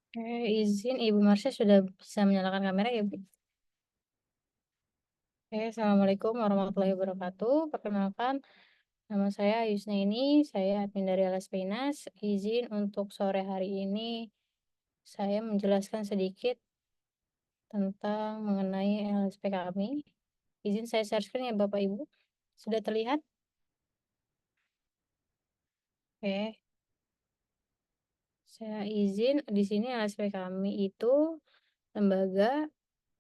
Oke, izin Ibu Marsha sudah bisa menyalakan kamera ya, Bu? Oke, Assalamualaikum warahmatullahi wabarakatuh. Perkenalkan, nama saya Yusnaini, saya admin dari LSPINAS. Izin untuk sore hari ini saya menjelaskan sedikit tentang mengenai LSP kami. Izin saya share screen ya Bapak Ibu. Sudah terlihat? Oke, saya izin di sini LSP kami itu lembaga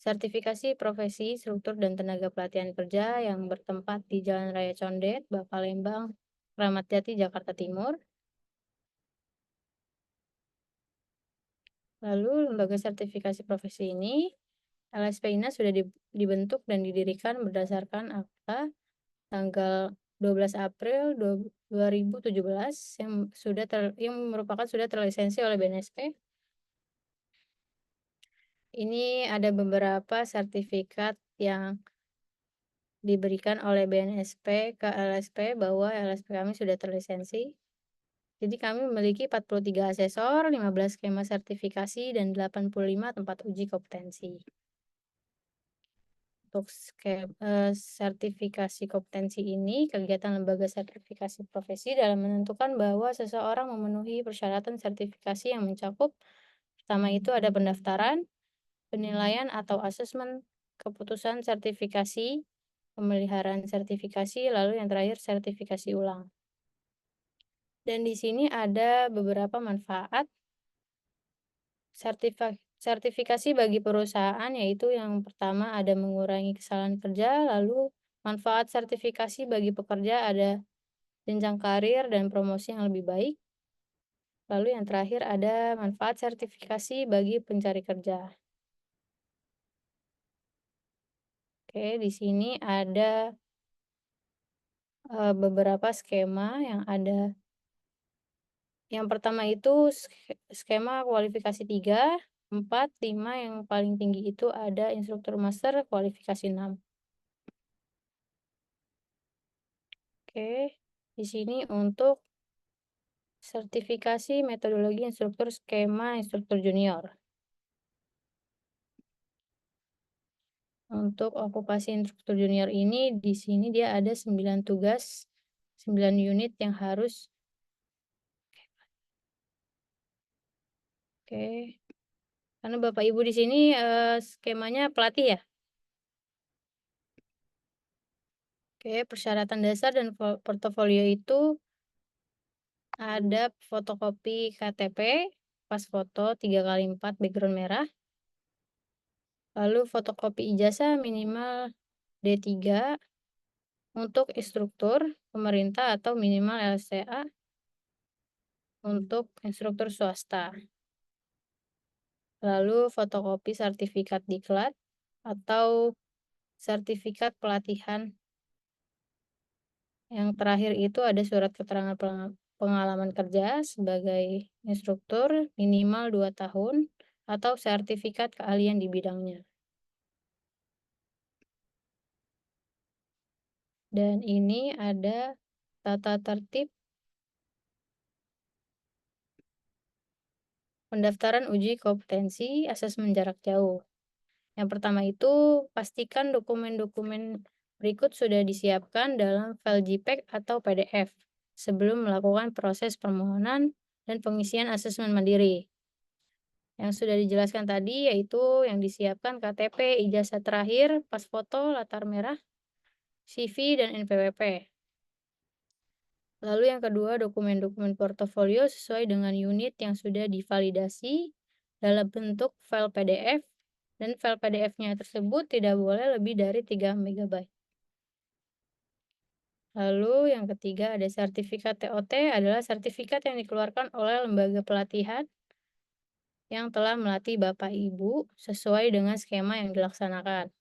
sertifikasi profesi, struktur, dan tenaga pelatihan kerja yang bertempat di Jalan Raya Condet, Bapalembang, Kramat Jati, Jakarta Timur. Lalu lembaga sertifikasi profesi ini, LSPINA sudah dibentuk dan didirikan berdasarkan akta tanggal 12 April 2017 yang merupakan sudah terlisensi oleh BNSP. Ini ada beberapa sertifikat yang diberikan oleh BNSP ke LSP bahwa LSP kami sudah terlisensi. Jadi kami memiliki 43 asesor, 15 skema sertifikasi, dan 85 tempat uji kompetensi. Untuk sertifikasi kompetensi ini, kegiatan lembaga sertifikasi profesi dalam menentukan bahwa seseorang memenuhi persyaratan sertifikasi yang mencakup pertama itu ada pendaftaran, penilaian atau asesmen, keputusan sertifikasi, pemeliharaan sertifikasi, lalu yang terakhir sertifikasi ulang. Dan di sini ada beberapa manfaat sertifikasi bagi perusahaan, yaitu yang pertama ada mengurangi kesalahan kerja, lalu manfaat sertifikasi bagi pekerja ada jenjang karir dan promosi yang lebih baik. Lalu yang terakhir ada manfaat sertifikasi bagi pencari kerja. Oke, di sini ada beberapa skema yang ada. Yang pertama itu skema kualifikasi 3, 4, 5, yang paling tinggi itu ada instruktur master kualifikasi 6. Oke, di sini untuk sertifikasi metodologi instruktur skema instruktur junior. Untuk okupasi instruktur junior ini di sini dia ada 9 tugas, 9 unit yang harus. Oke. Karena Bapak Ibu di sini skemanya pelatih ya. Oke, persyaratan dasar dan portofolio itu ada fotokopi KTP, pas foto 3x4 background merah, lalu fotokopi ijazah minimal D3 untuk instruktur pemerintah atau minimal LSTA untuk instruktur swasta. Lalu fotokopi sertifikat diklat atau sertifikat pelatihan. Yang terakhir itu ada surat keterangan pengalaman kerja sebagai instruktur minimal 2 tahun atau sertifikat keahlian di bidangnya. Dan ini ada tata tertib pendaftaran uji kompetensi asesmen jarak jauh. Yang pertama itu pastikan dokumen-dokumen berikut sudah disiapkan dalam file JPEG atau PDF sebelum melakukan proses permohonan dan pengisian asesmen mandiri. Yang sudah dijelaskan tadi yaitu yang disiapkan KTP, ijazah terakhir, pas foto, latar merah, CV, dan NPWP. Lalu yang kedua, dokumen-dokumen portofolio sesuai dengan unit yang sudah divalidasi dalam bentuk file PDF, dan file PDF-nya tersebut tidak boleh lebih dari 3 MB. Lalu yang ketiga ada sertifikat TOT, adalah sertifikat yang dikeluarkan oleh lembaga pelatihan yang telah melatih Bapak Ibu sesuai dengan skema yang dilaksanakan.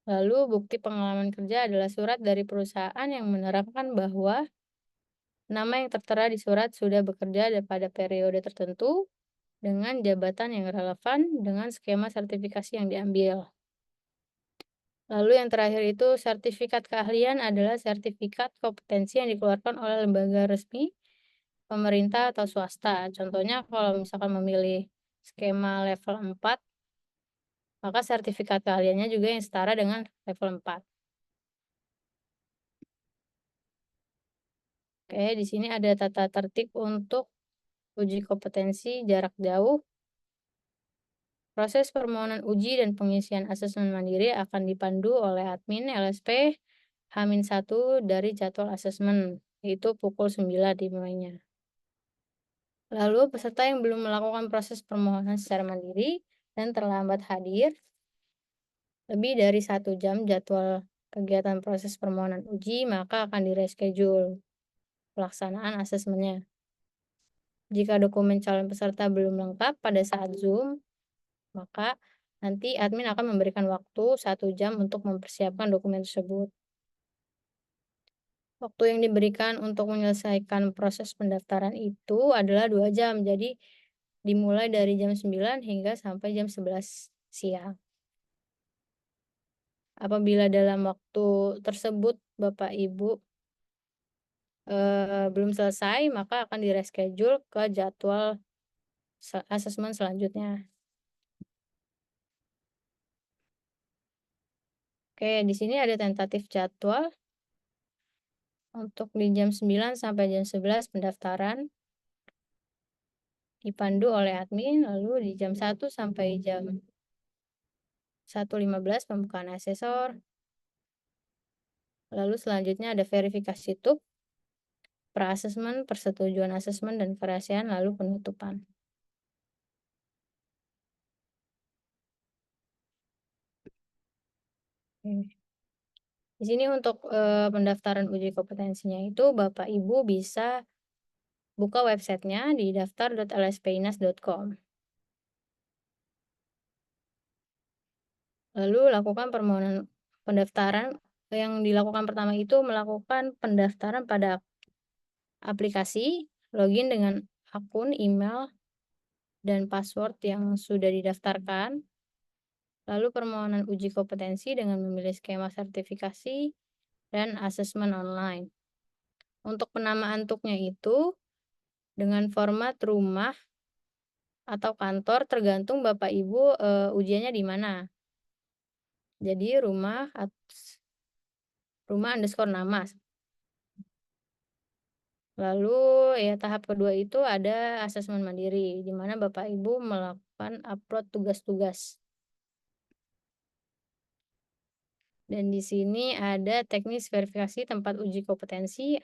Lalu bukti pengalaman kerja adalah surat dari perusahaan yang menerangkan bahwa nama yang tertera di surat sudah bekerja pada periode tertentu dengan jabatan yang relevan dengan skema sertifikasi yang diambil. Lalu yang terakhir itu sertifikat keahlian adalah sertifikat kompetensi yang dikeluarkan oleh lembaga resmi, pemerintah atau swasta. Contohnya kalau misalkan memilih skema level 4, maka sertifikat keahliannya juga yang setara dengan level 4. Oke, di sini ada tata tertib untuk uji kompetensi jarak jauh. Proses permohonan uji dan pengisian asesmen mandiri akan dipandu oleh admin LSP H-1 dari jadwal asesmen, yaitu pukul 9 dimulainya. Lalu peserta yang belum melakukan proses permohonan secara mandiri dan terlambat hadir lebih dari 1 jam jadwal kegiatan proses permohonan uji, maka akan di-reschedule pelaksanaan asesmennya. Jika dokumen calon peserta belum lengkap pada saat Zoom, maka nanti admin akan memberikan waktu 1 jam untuk mempersiapkan dokumen tersebut. Waktu yang diberikan untuk menyelesaikan proses pendaftaran itu adalah 2 jam, jadi dimulai dari jam 9 hingga sampai jam 11 siang. Apabila dalam waktu tersebut Bapak Ibu belum selesai, maka akan di-reschedule ke jadwal asesmen selanjutnya. Oke, di sini ada tentatif jadwal untuk di jam 9 sampai jam 11 pendaftaran dipandu oleh admin, lalu di jam 1 sampai jam 1.15 pembukaan asesor. Lalu selanjutnya ada verifikasi TUK, pra-asesmen, persetujuan asesmen, dan kerahasiaan, lalu penutupan. Di sini untuk pendaftaran uji kompetensinya itu Bapak Ibu bisa buka websitenya di daftar.lspinas.com. Lalu lakukan permohonan pendaftaran. Yang dilakukan pertama itu melakukan pendaftaran pada aplikasi, login dengan akun email dan password yang sudah didaftarkan. Lalu permohonan uji kompetensi dengan memilih skema sertifikasi dan asesmen online. Untuk penamaan TUK-nya itu dengan format rumah atau kantor tergantung Bapak Ibu ujiannya di mana. Jadi rumah_nama. Lalu ya tahap kedua itu ada asesmen mandiri, di mana Bapak Ibu melakukan upload tugas-tugas. Dan di sini ada teknis verifikasi tempat uji kompetensi.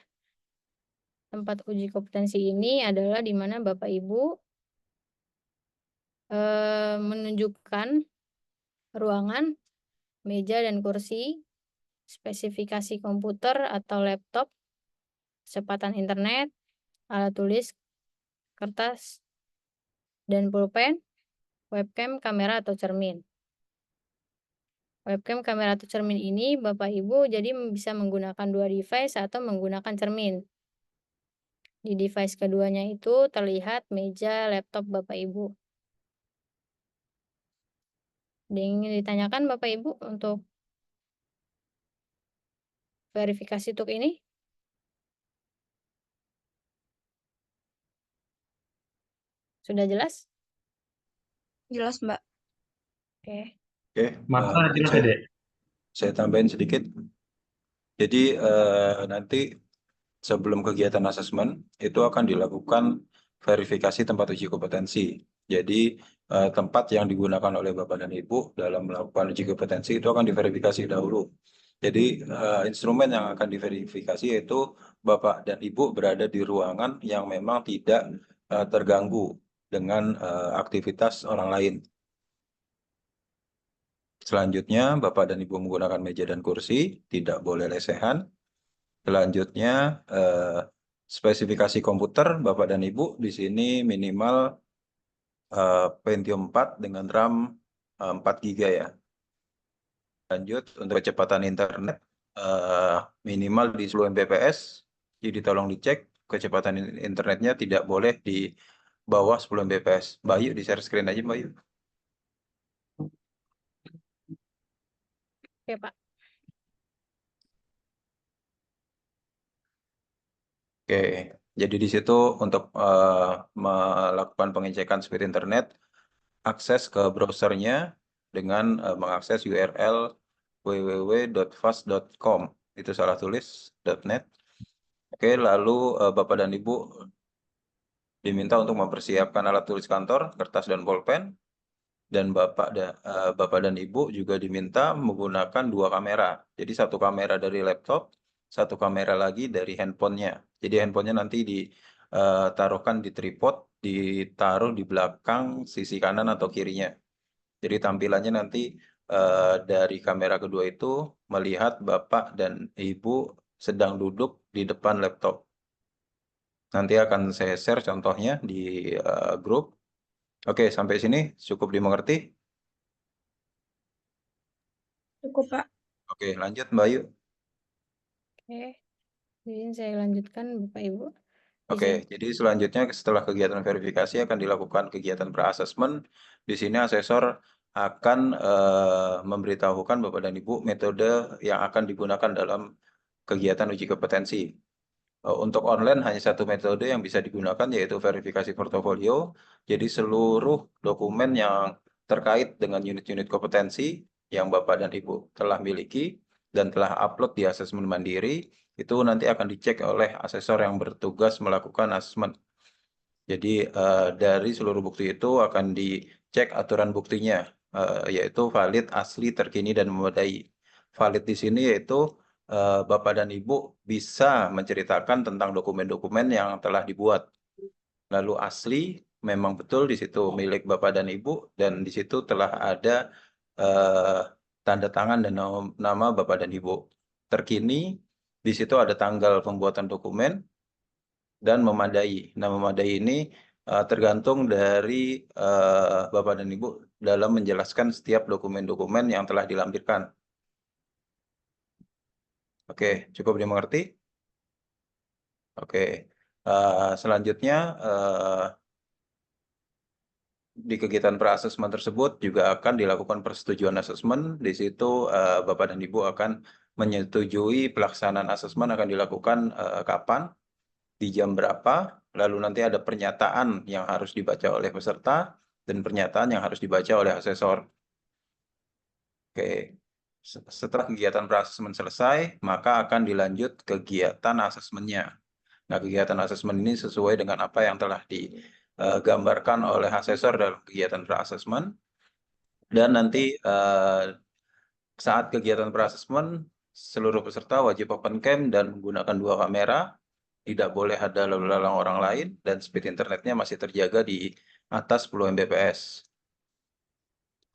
Tempat uji kompetensi ini adalah di mana Bapak Ibu menunjukkan ruangan, meja dan kursi, spesifikasi komputer atau laptop, kecepatan internet, alat tulis, kertas, dan pulpen, webcam, kamera atau cermin. Webcam, kamera atau cermin ini Bapak Ibu jadi bisa menggunakan 2 device atau menggunakan cermin. Di device keduanya itu terlihat meja laptop Bapak Ibu. Ada yang ingin ditanyakan Bapak Ibu untuk verifikasi TUK ini? Sudah jelas? Jelas, Mbak. Oke. Oke, Marta, jelas ya, Dek? saya tambahin sedikit. Jadi nanti sebelum kegiatan asesmen itu akan dilakukan verifikasi tempat uji kompetensi. Jadi tempat yang digunakan oleh Bapak dan Ibu dalam melakukan uji kompetensi itu akan diverifikasi dahulu. Jadi instrumen yang akan diverifikasi yaitu Bapak dan Ibu berada di ruangan yang memang tidak terganggu dengan aktivitas orang lain. Selanjutnya, Bapak dan Ibu menggunakan meja dan kursi, tidak boleh lesehan. Selanjutnya, spesifikasi komputer Bapak dan Ibu di sini minimal Pentium 4 dengan RAM 4 GB ya. Lanjut, untuk kecepatan internet minimal di 10 Mbps. Jadi tolong dicek kecepatan internetnya tidak boleh di bawah 10 Mbps. Mbak Ayu, di share screen aja Mbak Ayu. Oke, Pak. Oke, jadi di situ untuk melakukan pengecekan speed internet akses ke browsernya dengan mengakses URL www.fast.com. Itu salah tulis, .net. Oke, lalu Bapak dan Ibu diminta untuk mempersiapkan alat tulis kantor, kertas dan pulpen, dan Bapak dan Ibu juga diminta menggunakan 2 kamera. Jadi 1 kamera dari laptop, 1 kamera lagi dari handphonenya. Jadi handphonenya nanti ditaruhkan di tripod, ditaruh di belakang sisi kanan atau kirinya. Jadi tampilannya nanti dari kamera kedua itu melihat Bapak dan Ibu sedang duduk di depan laptop. Nanti akan saya share contohnya di grup. Oke, sampai sini cukup dimengerti? Cukup, Pak. Oke, lanjut Mbak Ayu. Oke, jadi saya lanjutkan Bapak Ibu. Di Oke, sini. jadi selanjutnya setelah kegiatan verifikasi akan dilakukan kegiatan pre-assessment. Di sini asesor akan memberitahukan Bapak dan Ibu metode yang akan digunakan dalam kegiatan uji kompetensi. Untuk online hanya 1 metode yang bisa digunakan yaitu verifikasi portofolio. Jadi seluruh dokumen yang terkait dengan unit-unit kompetensi yang Bapak dan Ibu telah miliki dan telah upload di asesmen mandiri itu nanti akan dicek oleh asesor yang bertugas melakukan asesmen. Jadi dari seluruh bukti itu akan dicek aturan buktinya, yaitu valid, asli, terkini, dan memadai. Valid di sini yaitu Bapak dan Ibu bisa menceritakan tentang dokumen-dokumen yang telah dibuat. Lalu asli memang betul di situ milik Bapak dan Ibu dan di situ telah ada eh, tanda tangan dan nama Bapak dan Ibu. Terkini di situ ada tanggal pembuatan dokumen dan memadai. Nah, memadai ini tergantung dari Bapak dan Ibu dalam menjelaskan setiap dokumen-dokumen yang telah dilampirkan. Oke, cukup dimengerti? Oke, selanjutnya di kegiatan pra-asesmen tersebut juga akan dilakukan persetujuan asesmen. Di situ Bapak dan Ibu akan menyetujui pelaksanaan asesmen akan dilakukan kapan, di jam berapa, lalu nanti ada pernyataan yang harus dibaca oleh peserta dan pernyataan yang harus dibaca oleh asesor. Oke, setelah kegiatan pra-asesmen selesai, maka akan dilanjut kegiatan asesmennya. Nah, kegiatan asesmen ini sesuai dengan apa yang telah digambarkan oleh asesor dalam kegiatan pra-asesmen. Dan nanti saat kegiatan pra-asesmen, seluruh peserta wajib open cam dan menggunakan 2 kamera. Tidak boleh ada lalu lalang orang lain, dan speed internetnya masih terjaga di atas 10 Mbps.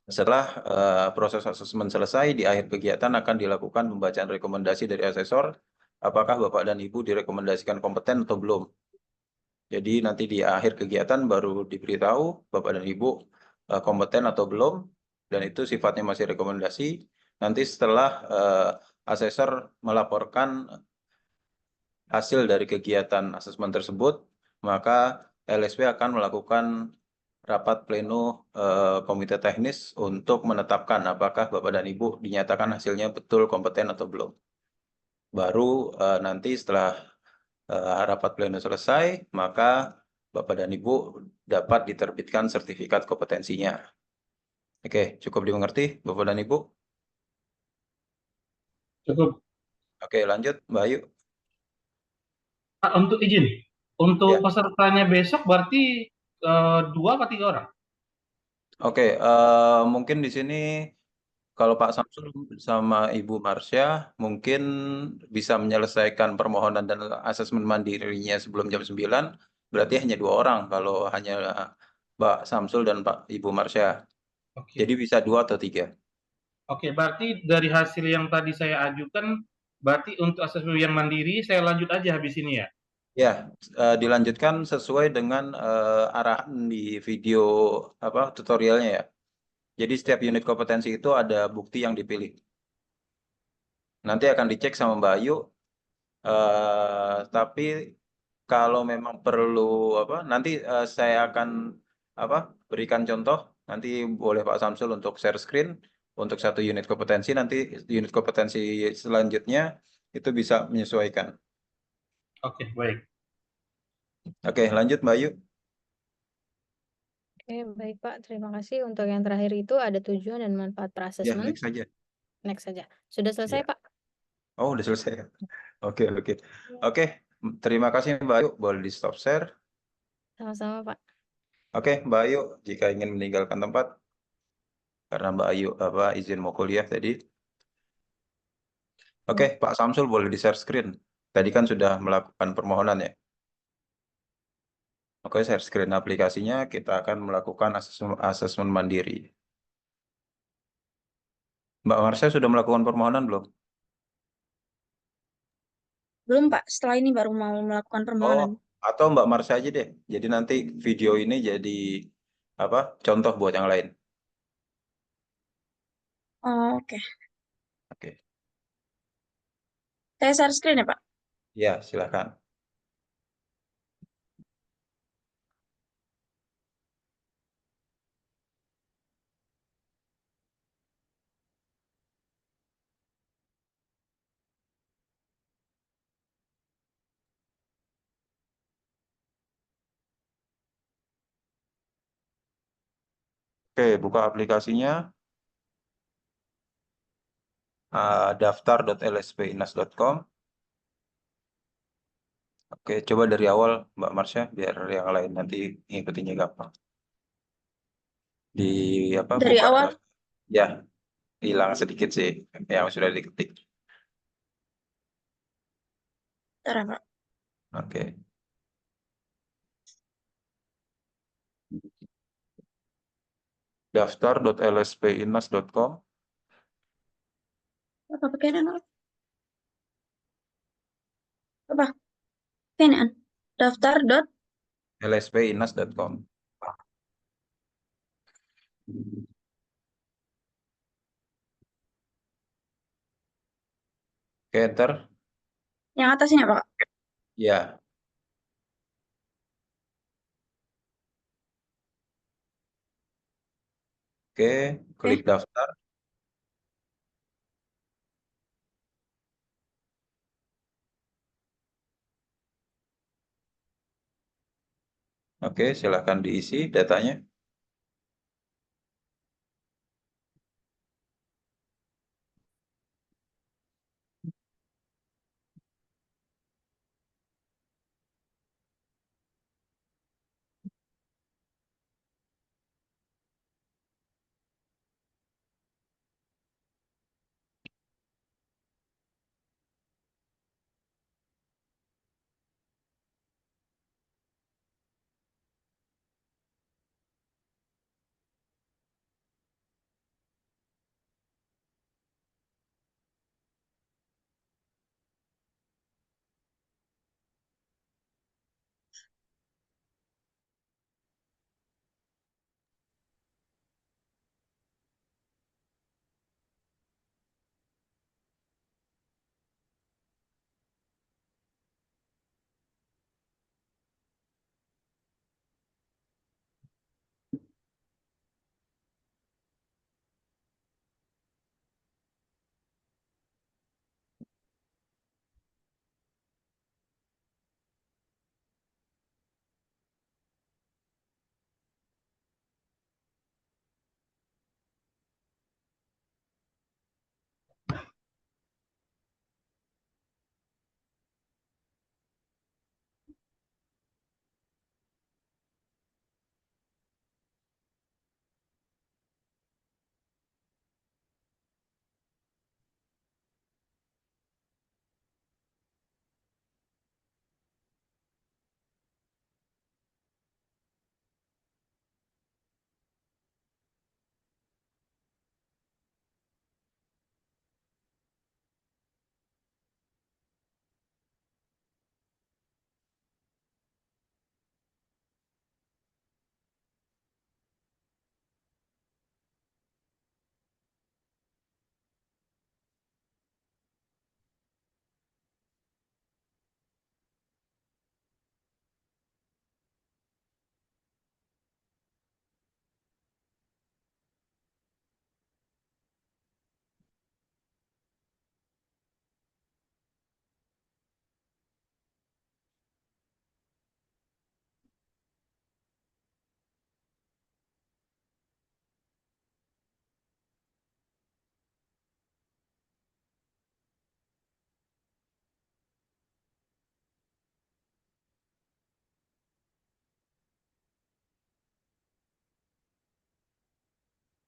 Setelah proses asesmen selesai, di akhir kegiatan akan dilakukan pembacaan rekomendasi dari asesor, apakah Bapak dan Ibu direkomendasikan kompeten atau belum. Jadi nanti di akhir kegiatan baru diberitahu Bapak dan Ibu kompeten atau belum, dan itu sifatnya masih rekomendasi. Nanti setelah asesor melaporkan hasil dari kegiatan asesmen tersebut, maka LSP akan melakukan rapat pleno komite teknis untuk menetapkan apakah Bapak dan Ibu dinyatakan hasilnya betul kompeten atau belum. Baru nanti setelah rapat pleno selesai, maka Bapak dan Ibu dapat diterbitkan sertifikat kompetensinya. Oke, cukup dimengerti Bapak dan Ibu? Cukup. Oke, lanjut Mbak Ayu. Pak, untuk izin, untuk Ya. pesertanya besok berarti 2 atau 3 orang? Oke, mungkin di sini kalau Pak Samsul sama Ibu Marsya mungkin bisa menyelesaikan permohonan dan asesmen mandirinya sebelum jam 9, berarti hanya 2 orang kalau hanya Pak Samsul dan Pak Ibu Marsya. Oke. Jadi bisa 2 atau 3. Oke, berarti dari hasil yang tadi saya ajukan, berarti untuk asesmen yang mandiri saya lanjut aja habis ini ya? Ya, dilanjutkan sesuai dengan arahan di video tutorialnya ya. Jadi setiap unit kompetensi itu ada bukti yang dipilih. Nanti akan dicek sama Mbak Ayu. Tapi kalau memang perlu nanti saya akan berikan contoh. Nanti boleh Pak Samsul untuk share screen untuk 1 unit kompetensi. Nanti unit kompetensi selanjutnya itu bisa menyesuaikan. Oke, baik. Oke, lanjut Mbak Ayu. Oke, baik Pak. Terima kasih. Untuk yang terakhir itu ada tujuan dan manfaat Ya, per-assessment. next saja. Next saja. Sudah selesai, Ya. Pak? Oh, udah selesai ya. Oke, oke. Oke, terima kasih Mbak Ayu. Boleh di stop share. Sama-sama, Pak. Oke, Mbak Ayu, jika ingin meninggalkan tempat, karena Mbak Ayu izin mau kuliah tadi. Oke, Pak Samsul boleh di share screen. Tadi kan sudah melakukan permohonan ya. Oke, share screen aplikasinya. Kita akan melakukan asesmen mandiri. Mbak Marsha sudah melakukan permohonan belum? Belum, Pak. Setelah ini baru mau melakukan Oh, permohonan. atau Mbak Marsha aja deh. Jadi nanti video ini jadi contoh buat yang lain. Oh, oke. Oke, Saya share screen ya, Pak? ya silakan. Oke, buka aplikasinya. Daftar.lspinas.com. Oke, coba dari awal Mbak Marsha biar yang lain nanti ngikutinnya gampang. Di Dari buka awal, daftar. Ya, hilang sedikit sih yang sudah diketik. bentar ya, Pak. Oke. Daftar.lspinas.com. Apa pakai dan apa? Kenan. Daftar dot. lspinas.com. Oke, enter. Yang atasnya, Pak. Ya, oke. Klik Oke. daftar. Oke, silahkan diisi datanya.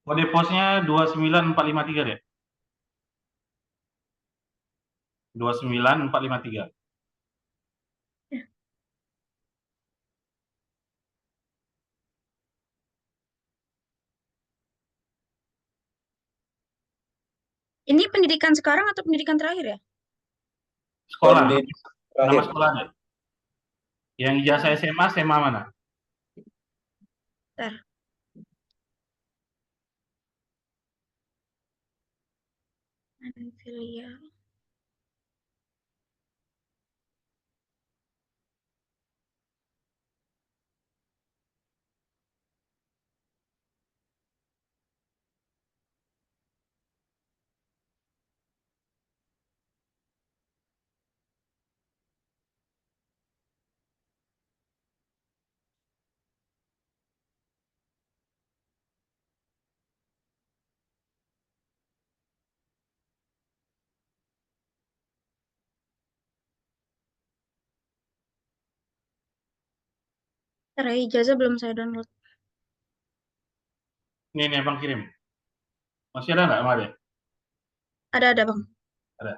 Kode posnya 29453 deh. 29453. Ini pendidikan sekarang atau pendidikan terakhir ya? Sekolah. Ini Nama terakhir. sekolah deh. Yang ijazah SMA mana? Bentar. Filial. Bentar ya, ijazah belum saya download. Ini Abang kirim. Masih ada nggak, Made? Ada Bang. Ada.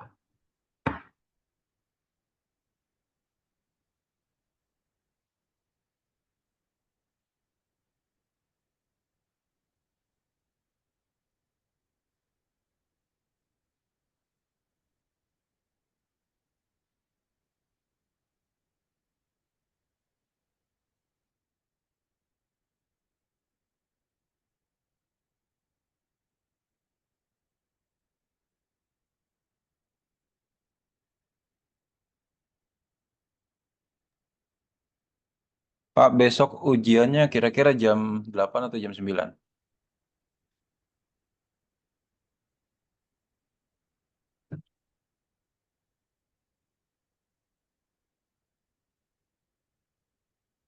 Pak, besok ujiannya kira-kira jam 8 atau jam 9?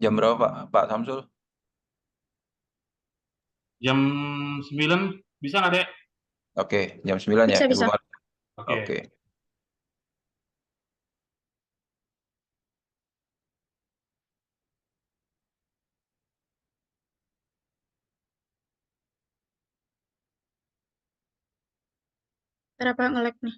Jam berapa, Pak? Pak Samsul? Jam 9 bisa nggak, Dek? Oke, jam 9 ya, Bisa, Ibu bisa. Mar. Oke. Oke. Berapa nge-lag nih?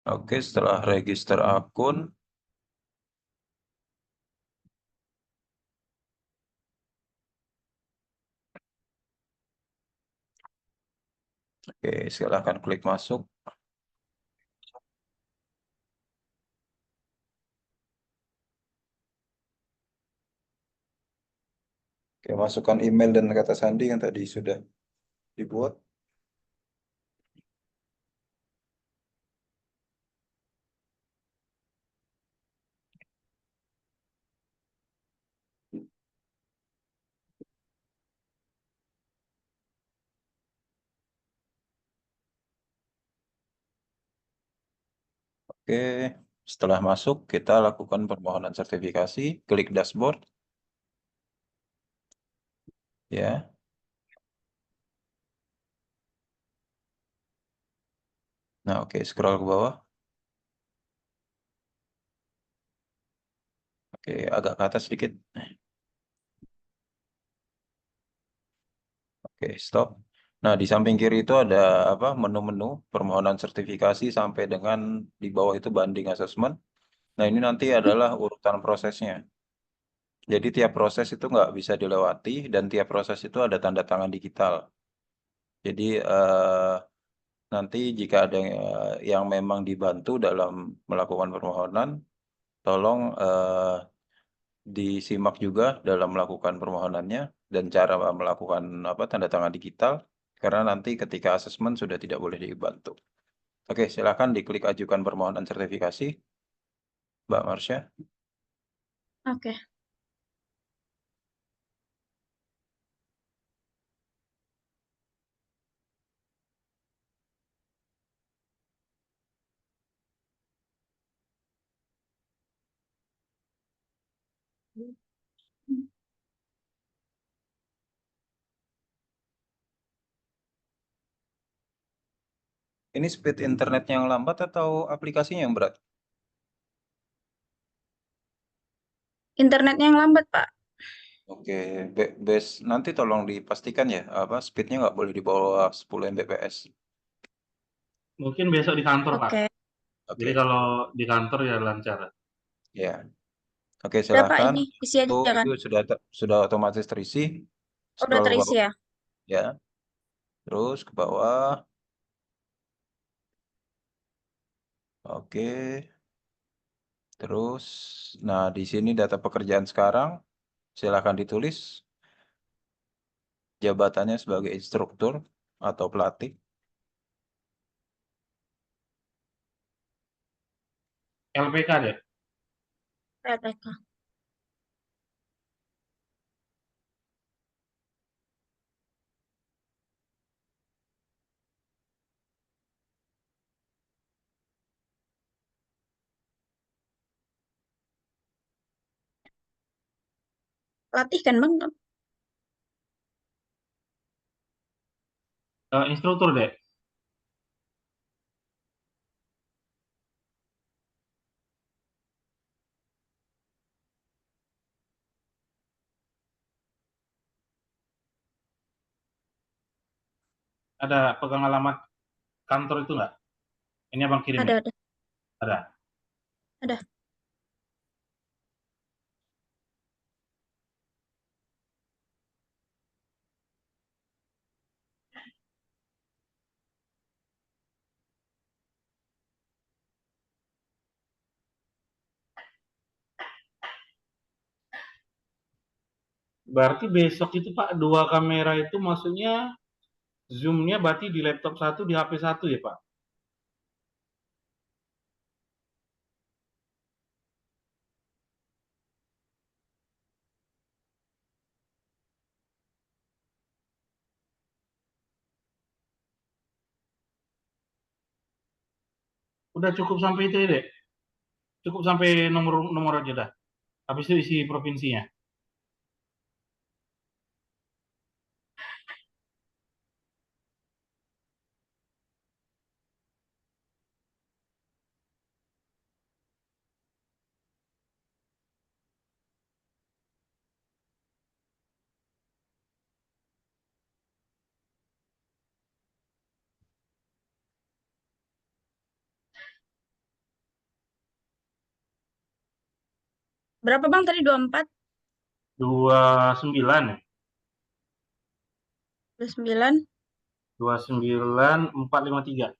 Oke, setelah register akun, oke, silahkan klik masuk. Oke, masukkan email dan kata sandi yang tadi sudah dibuat. Oke, setelah masuk, kita lakukan permohonan sertifikasi, klik dashboard, ya. Nah, oke, scroll ke bawah. Oke, agak ke atas sedikit. Oke, stop. Nah, di samping kiri itu ada apa? Menu-menu permohonan sertifikasi sampai dengan di bawah itu banding asesmen. Nah, ini nanti adalah urutan prosesnya. Jadi tiap proses itu nggak bisa dilewati dan tiap proses itu ada tanda tangan digital. Jadi nanti jika ada yang memang dibantu dalam melakukan permohonan, tolong disimak juga dalam melakukan permohonannya dan cara melakukan apa tanda tangan digital karena nanti ketika asesmen sudah tidak boleh dibantu. Oke, silakan diklik ajukan permohonan sertifikasi, Mbak Marsha. Oke. Ini speed internetnya yang lambat atau aplikasinya yang berat? Internetnya yang lambat, Pak. Oke, base nanti tolong dipastikan ya, apa speednya nggak boleh di bawah 10 Mbps. Mungkin besok di kantor, Pak. Oke. Jadi Oke, kalau di kantor ya lancar. ya. Oke, Udah, Pak, silahkan. ini isi Oh, aja kan? itu sudah otomatis terisi. Oh, udah Scroll ke terisi bawah, ya? ya. Terus ke bawah. Oke. Terus, nah di sini data pekerjaan sekarang, silakan ditulis jabatannya sebagai instruktur atau pelatih. LPK deh. PTK. Latih kan, Bang? Instruktur deh. Ada pegang alamat kantor itu nggak? Ini abang kirim nih. Ada. Ada. Ada. Berarti besok itu Pak, dua kamera itu maksudnya zoom-nya berarti di laptop satu, di HP satu ya Pak? Udah cukup sampai itu ya, Dek? Cukup sampai nomor aja dah. Habis itu isi provinsinya. Berapa Bang tadi 24? 29 ya? 29. 29453.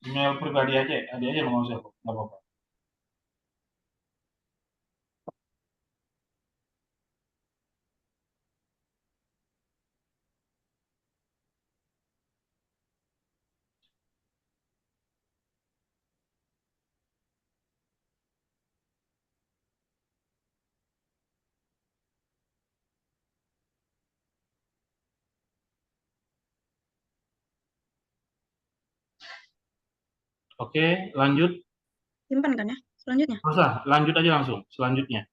Email pribadi aja nggak mau saya, nggak apa-apa. Oke, lanjut. Simpan kan ya? Selanjutnya. Nggak usah, lanjut aja langsung. Selanjutnya.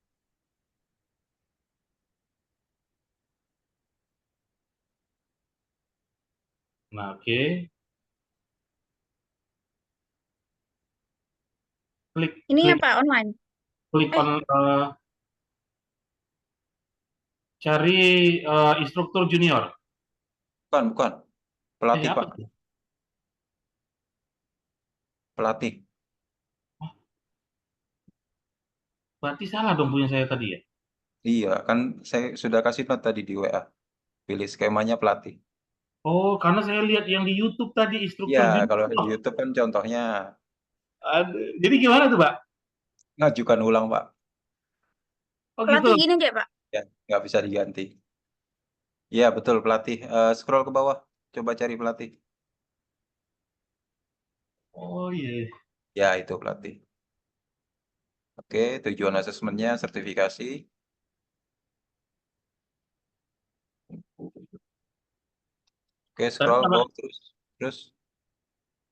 Nah, oke. Ini Klik apa? Online? on cari instruktur junior. Bukan. Pelatih, Apa Pak. tuh? Pelatih. Berarti salah dong punya saya tadi ya? Iya, kan saya sudah kasih note tadi di WA. Pilih skemanya pelatih. Oh, karena saya lihat yang di YouTube tadi Ya, instruktur kalau junior. di YouTube kan contohnya Aduh. Jadi gimana tuh, Pak? ngajukan ulang, Pak. Oh gitu. Pelatih gini aja Pak. Ya, nggak bisa diganti. Iya, betul pelatih. Scroll ke bawah. Coba cari pelatih. Oh iya. Ya, itu pelatih. Oke, tujuan asesmennya sertifikasi. Oke, Tapi scroll ke apa? bawah terus. Terus,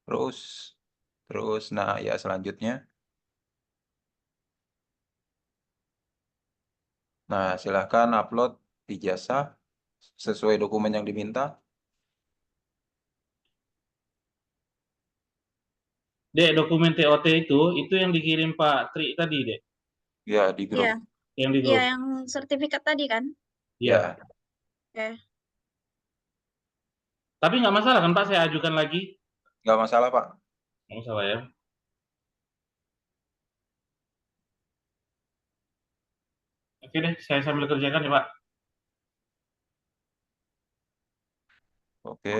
terus, terus. Nah, ya selanjutnya. Nah, silahkan upload ijazah sesuai dokumen yang diminta. Dek, dokumen TOT itu yang dikirim Pak Tri tadi, Dek. Ya, di Iya. grup. Yang di Iya grup. yang sertifikat tadi kan? Iya. Ya, Oke. Tapi nggak masalah kan Pak, saya ajukan lagi? nggak masalah, Pak. Nggak masalah ya. Oke deh, saya sambil kerjakan ya Pak. Oke.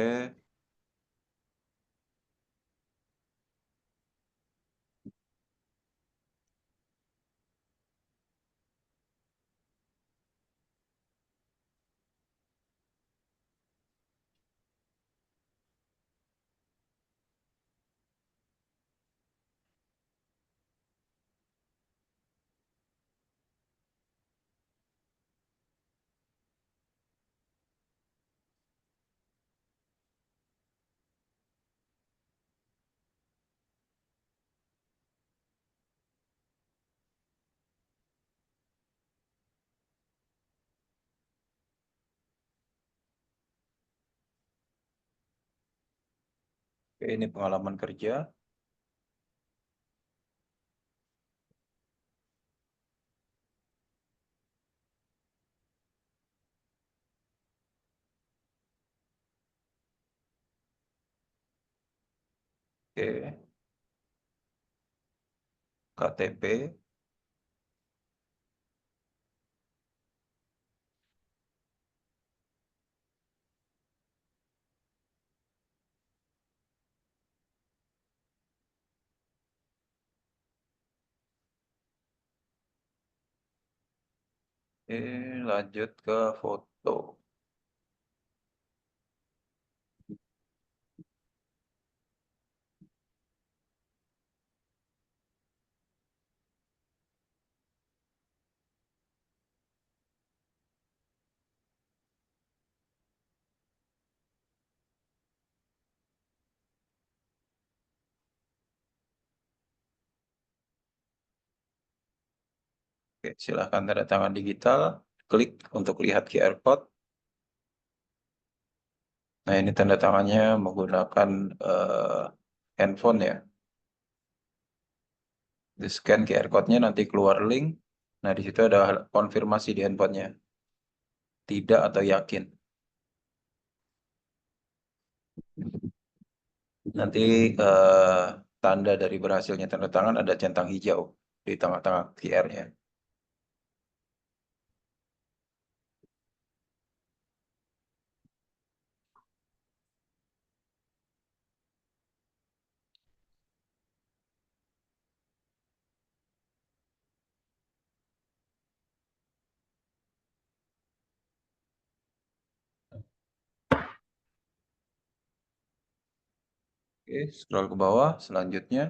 Oke, ini pengalaman kerja. Oke. KTP. Oke, lanjut ke foto. Oke, silahkan tanda tangan digital. Klik untuk lihat QR code. Nah, ini tanda tangannya menggunakan handphone ya. Di scan QR code-nya nanti keluar link. Nah, di situ ada konfirmasi di handphonenya. Tidak atau yakin. Nanti tanda dari berhasilnya tanda tangan ada centang hijau di tengah-tengah QR-nya. Oke, scroll ke bawah. Selanjutnya,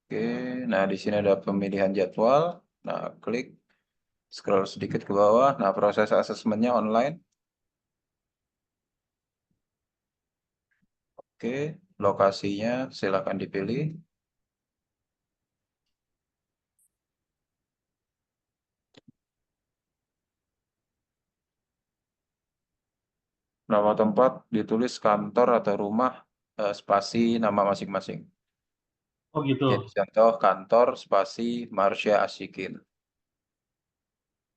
oke, nah di sini ada pemilihan jadwal. Nah, klik, scroll sedikit ke bawah. Nah, proses asesmennya online. Oke, lokasinya silakan dipilih. Nama tempat ditulis kantor atau rumah, spasi nama masing-masing. Oh gitu. Jadi contoh kantor spasi Marsha Asyikin.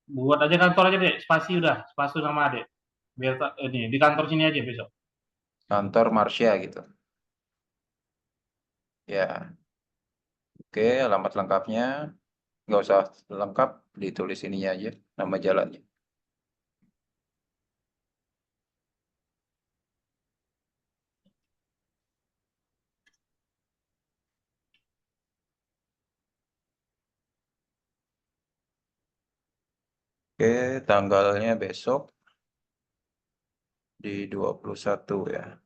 Buat aja kantor aja deh, spasi udah, spasi nama adek. Biar ini di kantor sini aja besok. Kantor Marsha gitu. Ya, oke, alamat lengkapnya nggak usah lengkap, ditulis ininya aja, nama jalannya. Oke, tanggalnya besok di 21 ya.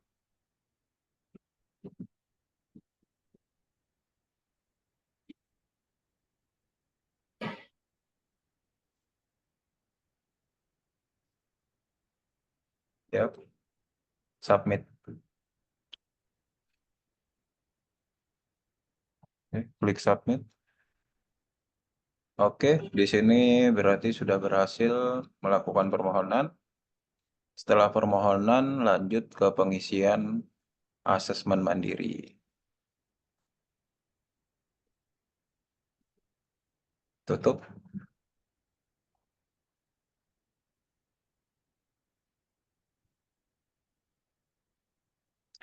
Ya, submit. Oke, klik submit. Oke, di sini berarti sudah berhasil melakukan permohonan. Setelah permohonan, lanjut ke pengisian asesmen mandiri. Tutup.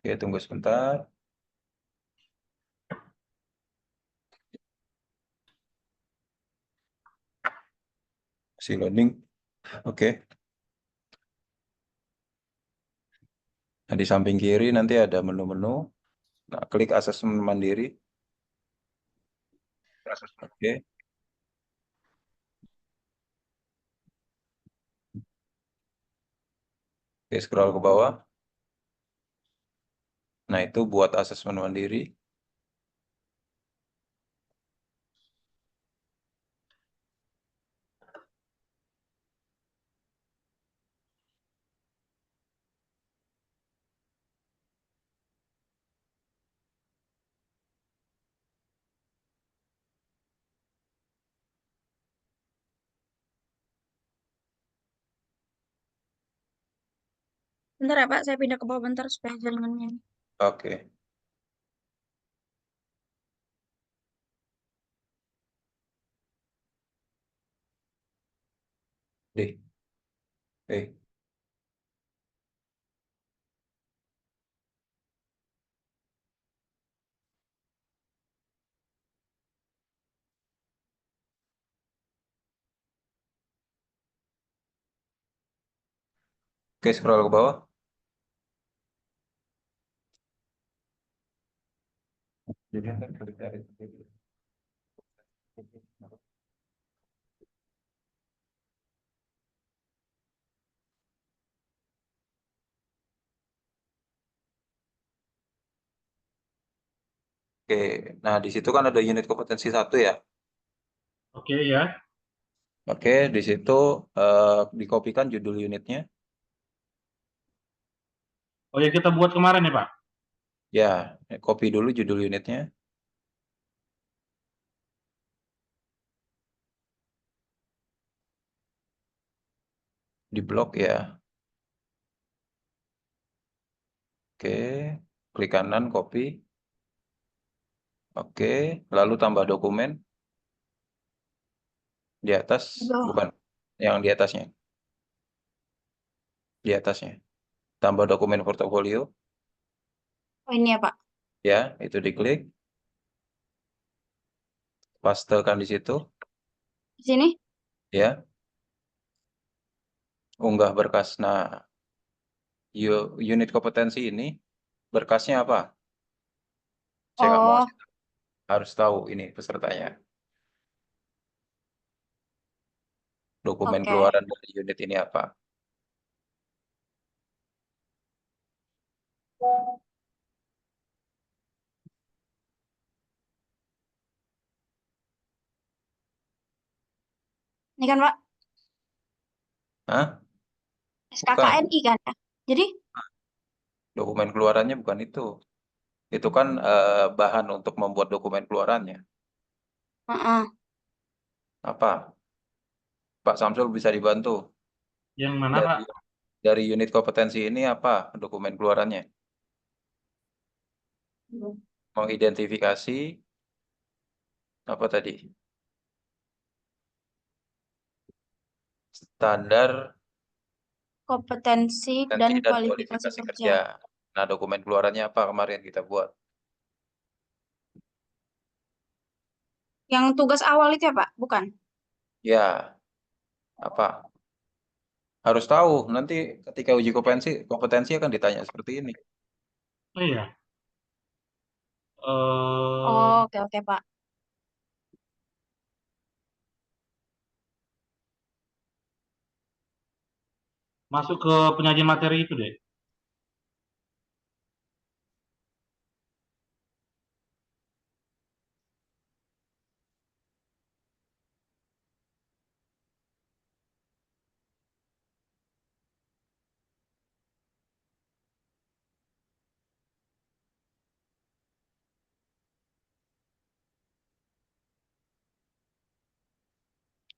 Oke, tunggu sebentar. Masih loading. Oke. Nah, di samping kiri nanti ada menu-menu. Nah, klik asesmen mandiri. Oke. Oke, scroll ke bawah. Nah, itu buat asesmen mandiri. Bentar ya Pak, saya pindah ke bawah bentar supaya jaringannya. Oke. Deh. Oke, scroll ke bawah. Oke, nah di situ kan ada unit kompetensi 1 ya. Oke ya. Oke, di situ dikopikan judul unitnya. Oh ya kita buat kemarin ya Pak. Ya, copy dulu judul unitnya. Di blok ya. Oke, klik kanan, copy. Oke, lalu tambah dokumen. Di atas, Di bawah. bukan. yang di atasnya. Di atasnya. Tambah dokumen portofolio. Oh ini ya Pak. Ya, itu diklik. Pastekan di situ. Di sini. Ya, unggah berkas. Nah, unit kompetensi ini berkasnya apa? Saya nggak mau Oh, ngasih tahu. Harus tahu ini pesertanya. Dokumen oke. keluaran dari unit ini apa? Ini kan Pak, Hah? Bukan. SKKNI kan ya. Jadi, Dokumen keluarannya bukan itu. Itu kan bahan untuk membuat dokumen keluarannya. heeh. Apa? Pak Samsul bisa dibantu. Yang mana Pak? Dari unit kompetensi ini apa dokumen keluarannya? Mengidentifikasi apa tadi? Standar Kompetensi dan kompetensi dan kualifikasi kualifikasi kerja. kerja. Nah, dokumen keluarannya apa kemarin kita buat? Yang tugas awal itu ya Pak, bukan? Ya, apa? Harus tahu. Nanti ketika uji kompetensi akan ditanya seperti ini. Oh iya. Oh, Eh oke oke Pak. Masuk ke penyajian materi itu deh.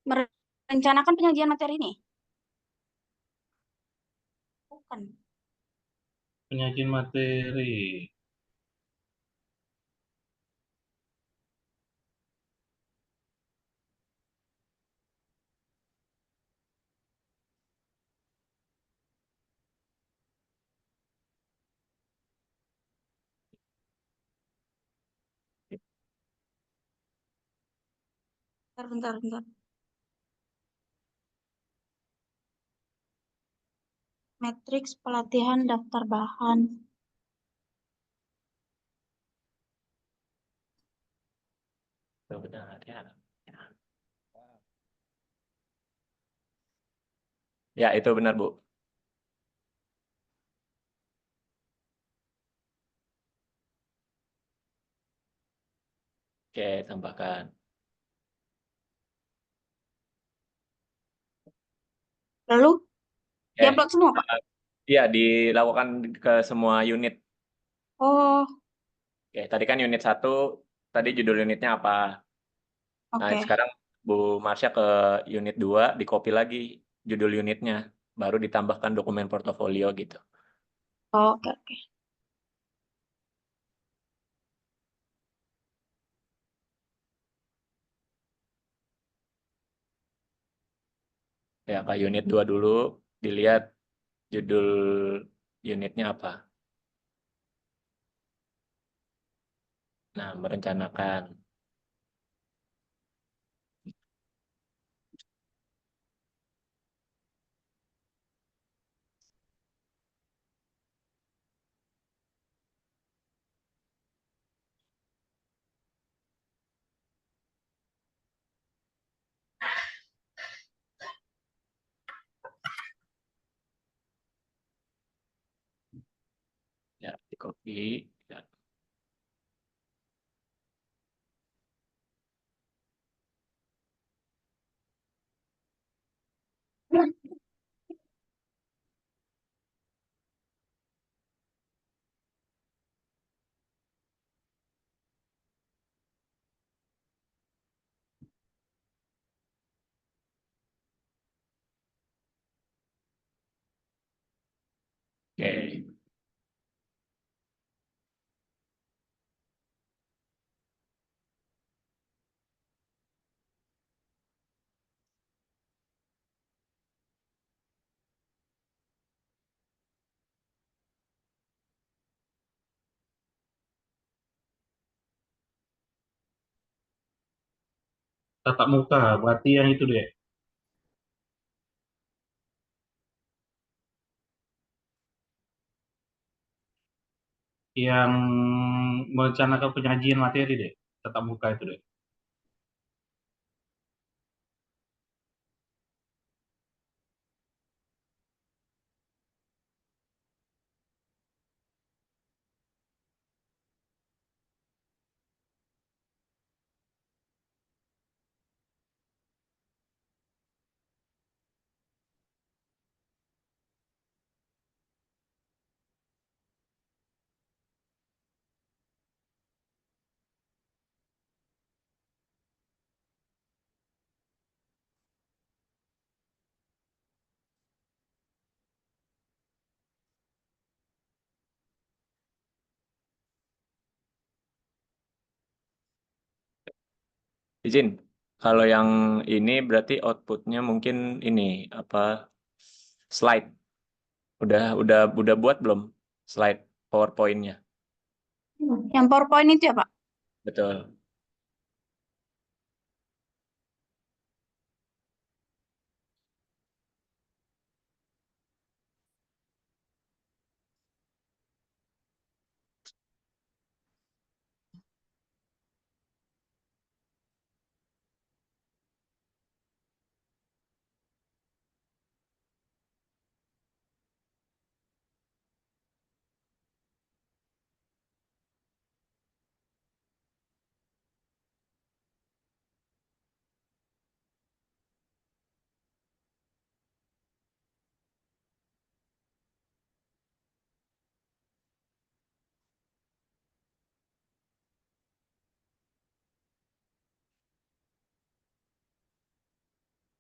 Merencanakan penyajian materi ini? Bukan. Penyajian materi. Bentar, bentar, bentar. Matriks pelatihan daftar bahan. Itu benar ya. Ya, itu benar, Bu. Oke, tambahkan. Lalu Oke. diupload semua Pak? Iya, dilakukan ke semua unit. Oh, Oke, tadi kan unit 1, tadi judul unitnya apa? Nah, oke. sekarang Bu Marsha ke unit 2, di copy lagi judul unitnya. Baru ditambahkan dokumen portofolio gitu. Oh, oke oke. Ya, ke unit 2 dulu, dilihat judul unitnya apa. Nah, merencanakan. Ya, di copy. Ya. Oke. tatap muka, berarti yang itu deh. Yang merencanakan penyajian materi deh, tatap muka itu deh. Izin, kalau yang ini berarti outputnya mungkin ini apa slide. Udah buat belum slide PowerPoint-nya? Yang PowerPoint itu ya, Pak? Betul.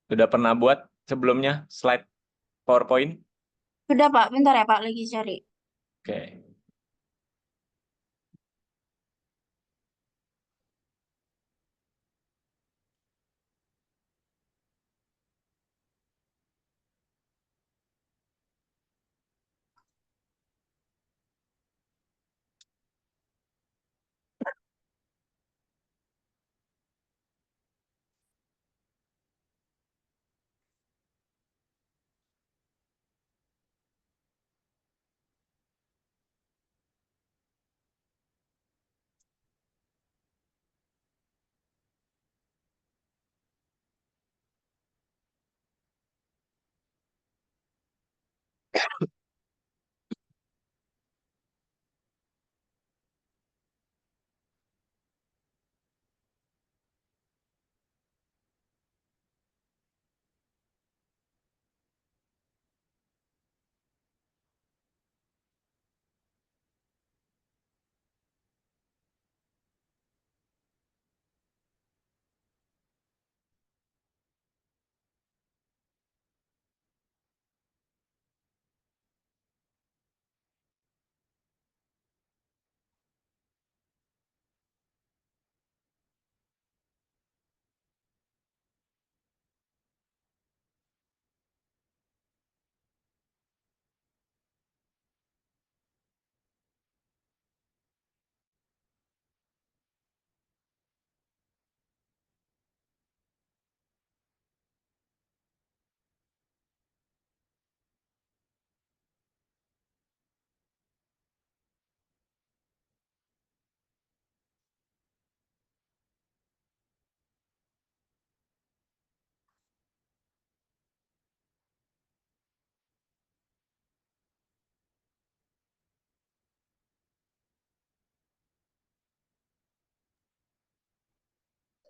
Sudah pernah buat sebelumnya slide PowerPoint? Sudah, Pak. Bentar ya, Pak. Lagi cari. Oke.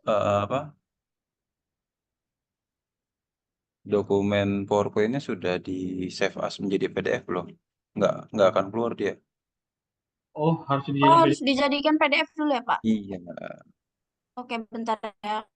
Apa dokumen PowerPoint-nya sudah di save as menjadi PDF belum? Nggak akan keluar dia. Oh, harus Oh, dijadikan harus PDF. dijadikan PDF dulu ya, Pak? Iya. Oke, bentar ya.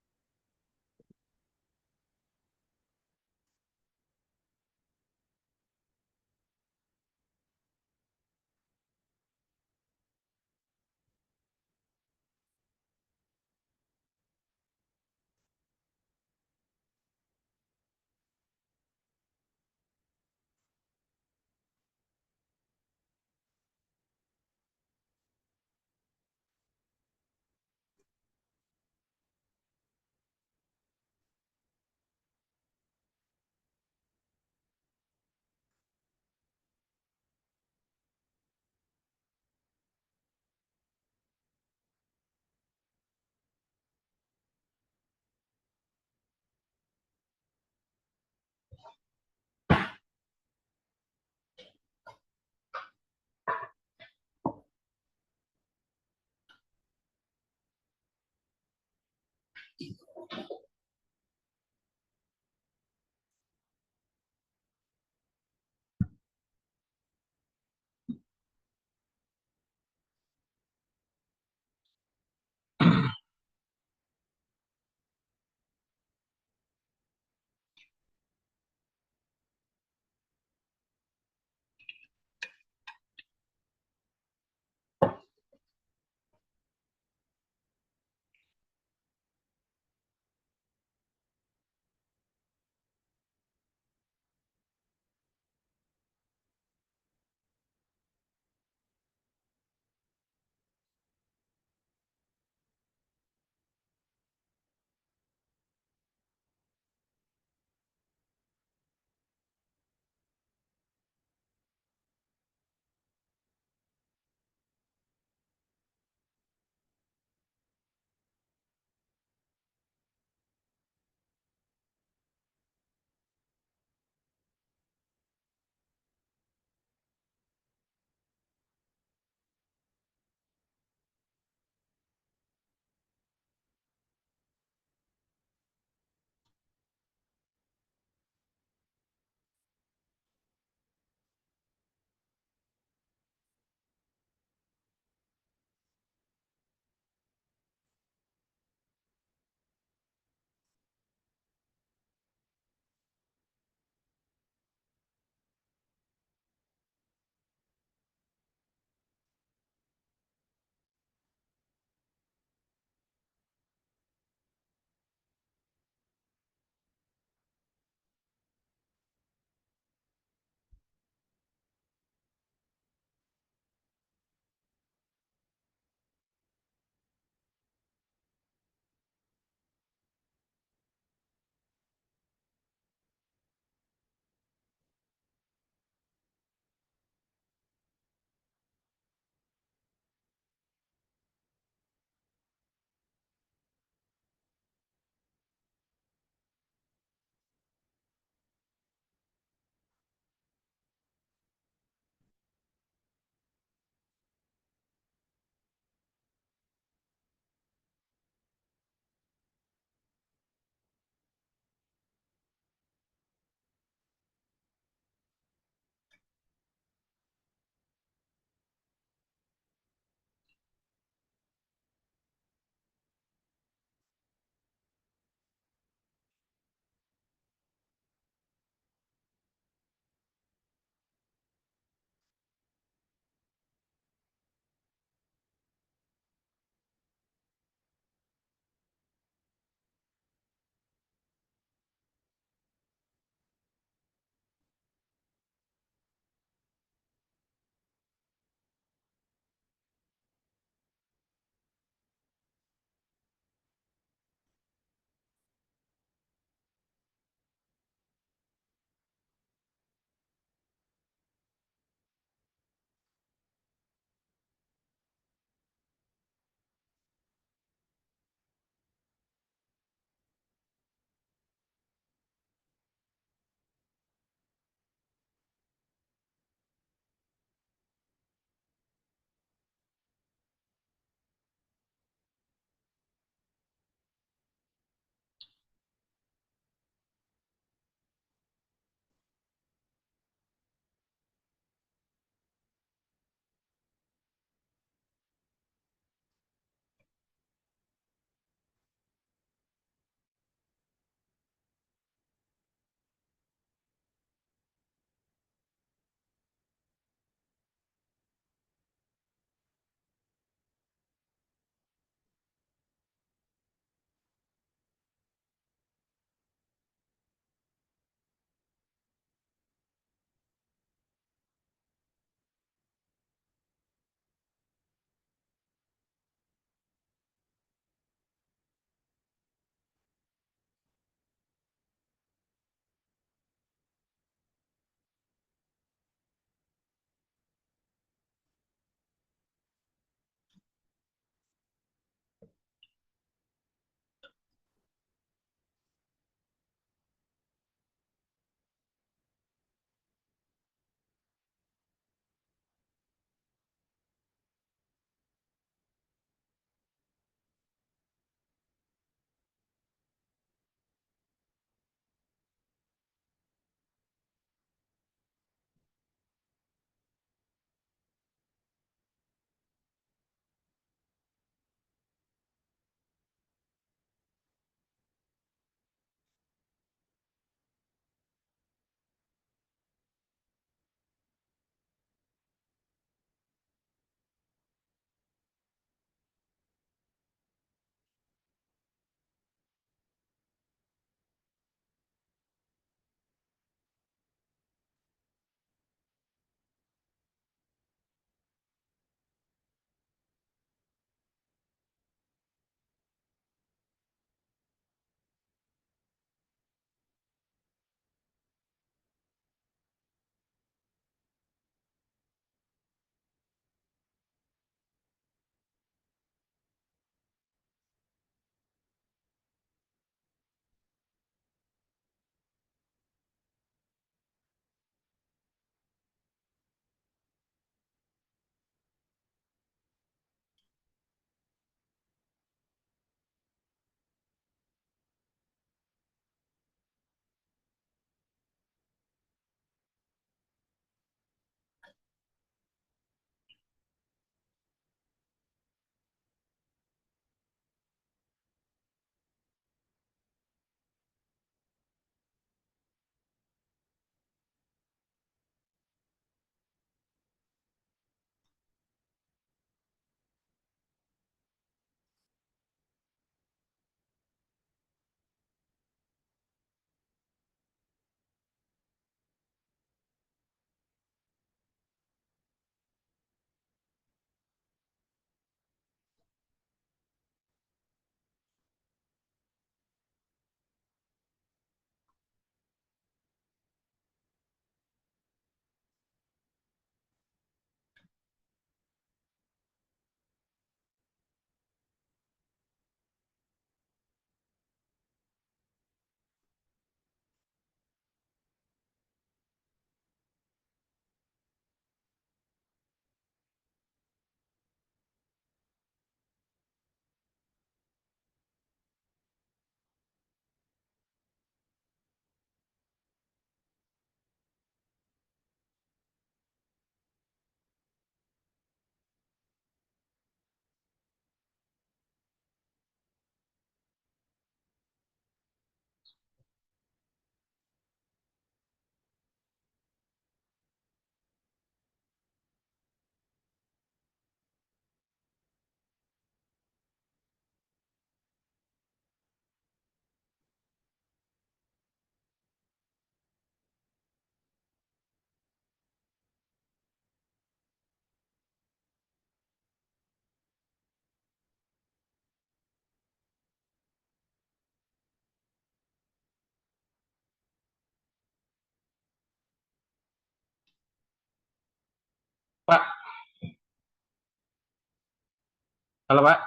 Halo Pak,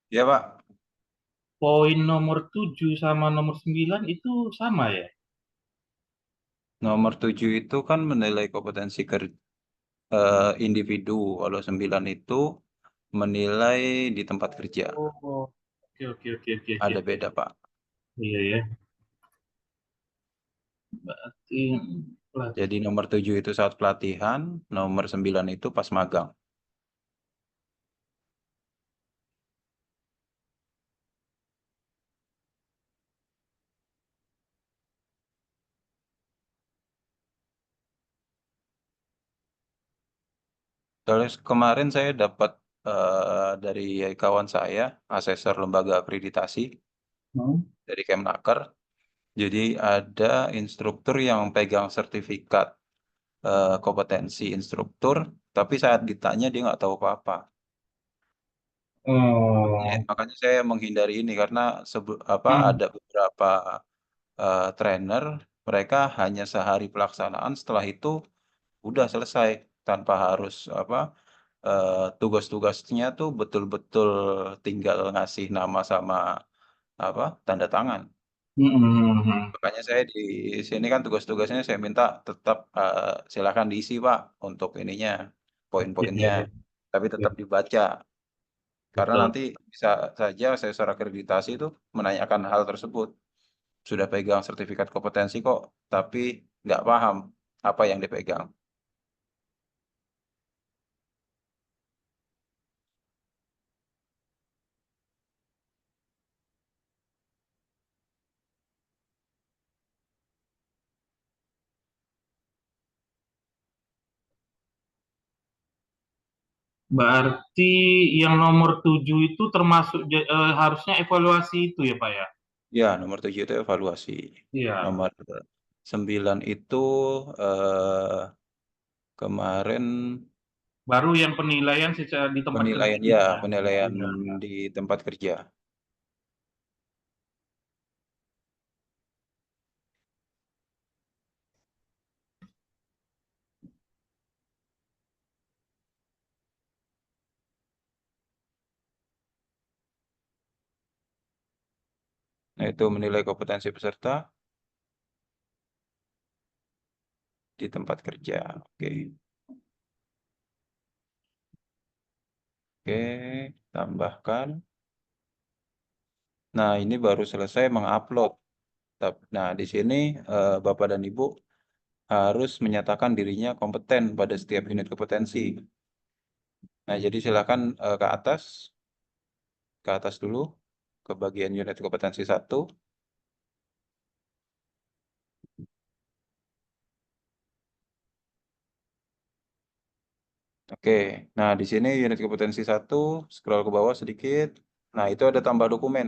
Ya Pak, poin nomor 7 sama nomor 9 itu sama ya? nomor 7 itu kan menilai kompetensi individu, kalau 9 itu menilai di tempat kerja. Oh, oke oke oke oke oke. Ada beda Pak. Iya ya, berarti Jadi nomor 7 itu saat pelatihan, nomor 9 itu pas magang. Terus kemarin saya dapat dari kawan saya, asesor lembaga akreditasi dari Kemnaker. Jadi ada instruktur yang pegang sertifikat kompetensi instruktur, tapi saat ditanya dia nggak tahu apa-apa. Oh, Makanya saya menghindari ini karena hmm, ada beberapa trainer, mereka hanya sehari pelaksanaan, setelah itu udah selesai tanpa harus tugas-tugasnya tuh betul-betul tinggal ngasih nama sama tanda tangan. hmm, hmm, hmm. Makanya saya di sini kan tugas-tugasnya saya minta tetap silakan diisi Pak untuk ininya Iya, poin-poinnya, iya, tapi iya, tetap dibaca karena betul. nanti bisa saja asesor akreditasi itu menanyakan hal tersebut. Sudah pegang sertifikat kompetensi kok, tapi nggak paham apa yang dipegang. Berarti yang nomor 7 itu termasuk harusnya evaluasi itu ya Pak ya? Ya, nomor 7 itu evaluasi. Iya. Nomor 9 itu eh, kemarin Baru yang penilaian secara di tempat kerja penilaian ya, kita. penilaian Iya. di tempat kerja. Nah, itu menilai kompetensi peserta di tempat kerja. Oke. Oke, tambahkan. Nah, ini baru selesai mengupload. Nah, di sini Bapak dan Ibu harus menyatakan dirinya kompeten pada setiap unit kompetensi. Nah, jadi silakan ke atas dulu, ke bagian unit kompetensi 1. Oke, nah di sini unit kompetensi 1, scroll ke bawah sedikit. Nah, itu ada tambah dokumen.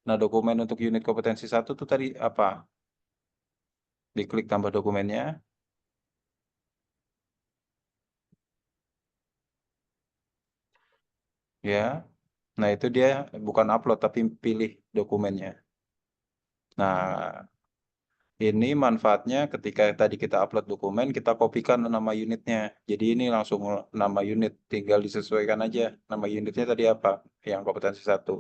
Nah, dokumen untuk unit kompetensi 1 itu tadi apa? Diklik tambah dokumennya, ya. Nah, itu dia bukan upload, tapi pilih dokumennya. Nah, ini manfaatnya ketika tadi kita upload dokumen, kita kopikan nama unitnya. Jadi ini langsung nama unit, tinggal disesuaikan aja. Nama unitnya tadi apa? Yang kompetensi 1.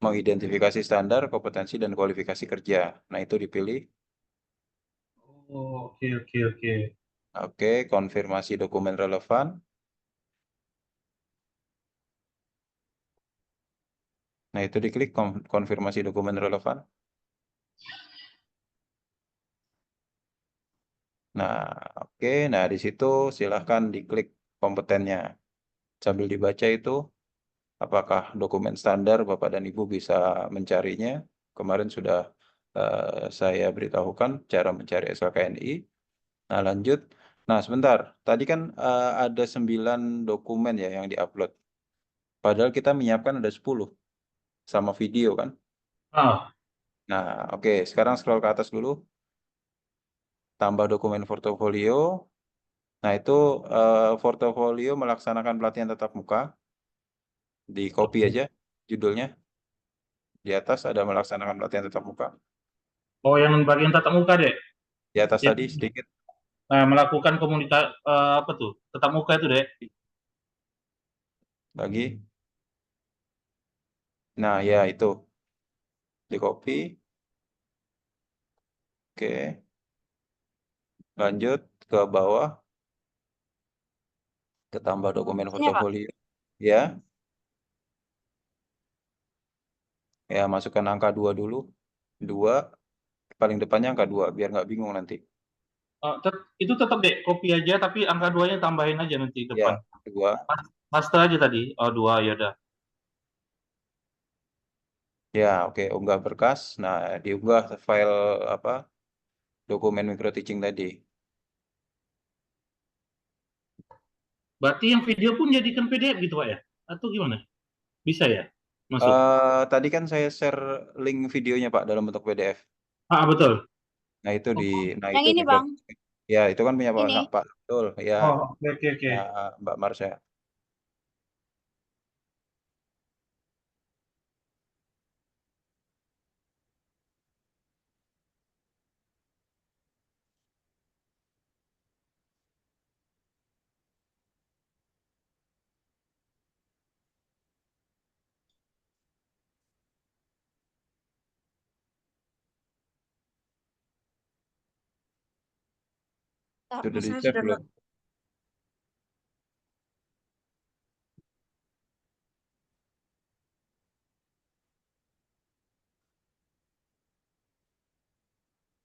Mengidentifikasi standar, kompetensi, dan kualifikasi kerja. Nah, itu dipilih. Oh, oke oke oke. Oke, konfirmasi dokumen relevan. Nah, itu diklik konfirmasi dokumen relevan. Nah, oke. Nah, di situ silahkan diklik kompetennya. Sambil dibaca itu, apakah dokumen standar Bapak dan Ibu bisa mencarinya. Kemarin sudah saya beritahukan cara mencari SKKNI. Nah, lanjut. Nah, sebentar. Tadi kan ada 9 dokumen ya yang diupload. Padahal kita menyiapkan ada 10 sama video kan. Ah, Nah, oke. Sekarang scroll ke atas dulu. Tambah dokumen portofolio. Nah, itu portofolio melaksanakan pelatihan tatap muka. Di copy aja judulnya. Di atas ada melaksanakan pelatihan tatap muka. oh yang bagian tatap muka deh. Di atas Ya. tadi sedikit Nah, melakukan komunitas apa tuh? Tatap muka itu deh. lagi. Nah, ya itu. Di copy. Oke. Lanjut ke bawah. Ke tambah dokumen Ini ya, Pak. portofolio. Ya. Ya, masukkan angka 2 dulu. 2. Paling depannya angka 2. Biar nggak bingung nanti. Itu tetap deh, copy aja, tapi angka 2-nya tambahin aja nanti depan. Ya, 2. Paste aja tadi. Oh, 2, ya udah. Ya, oke. Unggah berkas. Nah, diunggah file apa? Dokumen micro teaching tadi. Berarti yang video pun jadikan PDF gitu, Pak ya? Atau gimana? Bisa ya? Masuk. Tadi kan saya share link videonya Pak dalam bentuk PDF. Betul. Nah itu Oh, Yang itu ini, micro. Bang. Ya itu kan punya Ini. Pak betul. Ya, oke. ya Mbak Marsha. Sudah di Saya save sudah belum?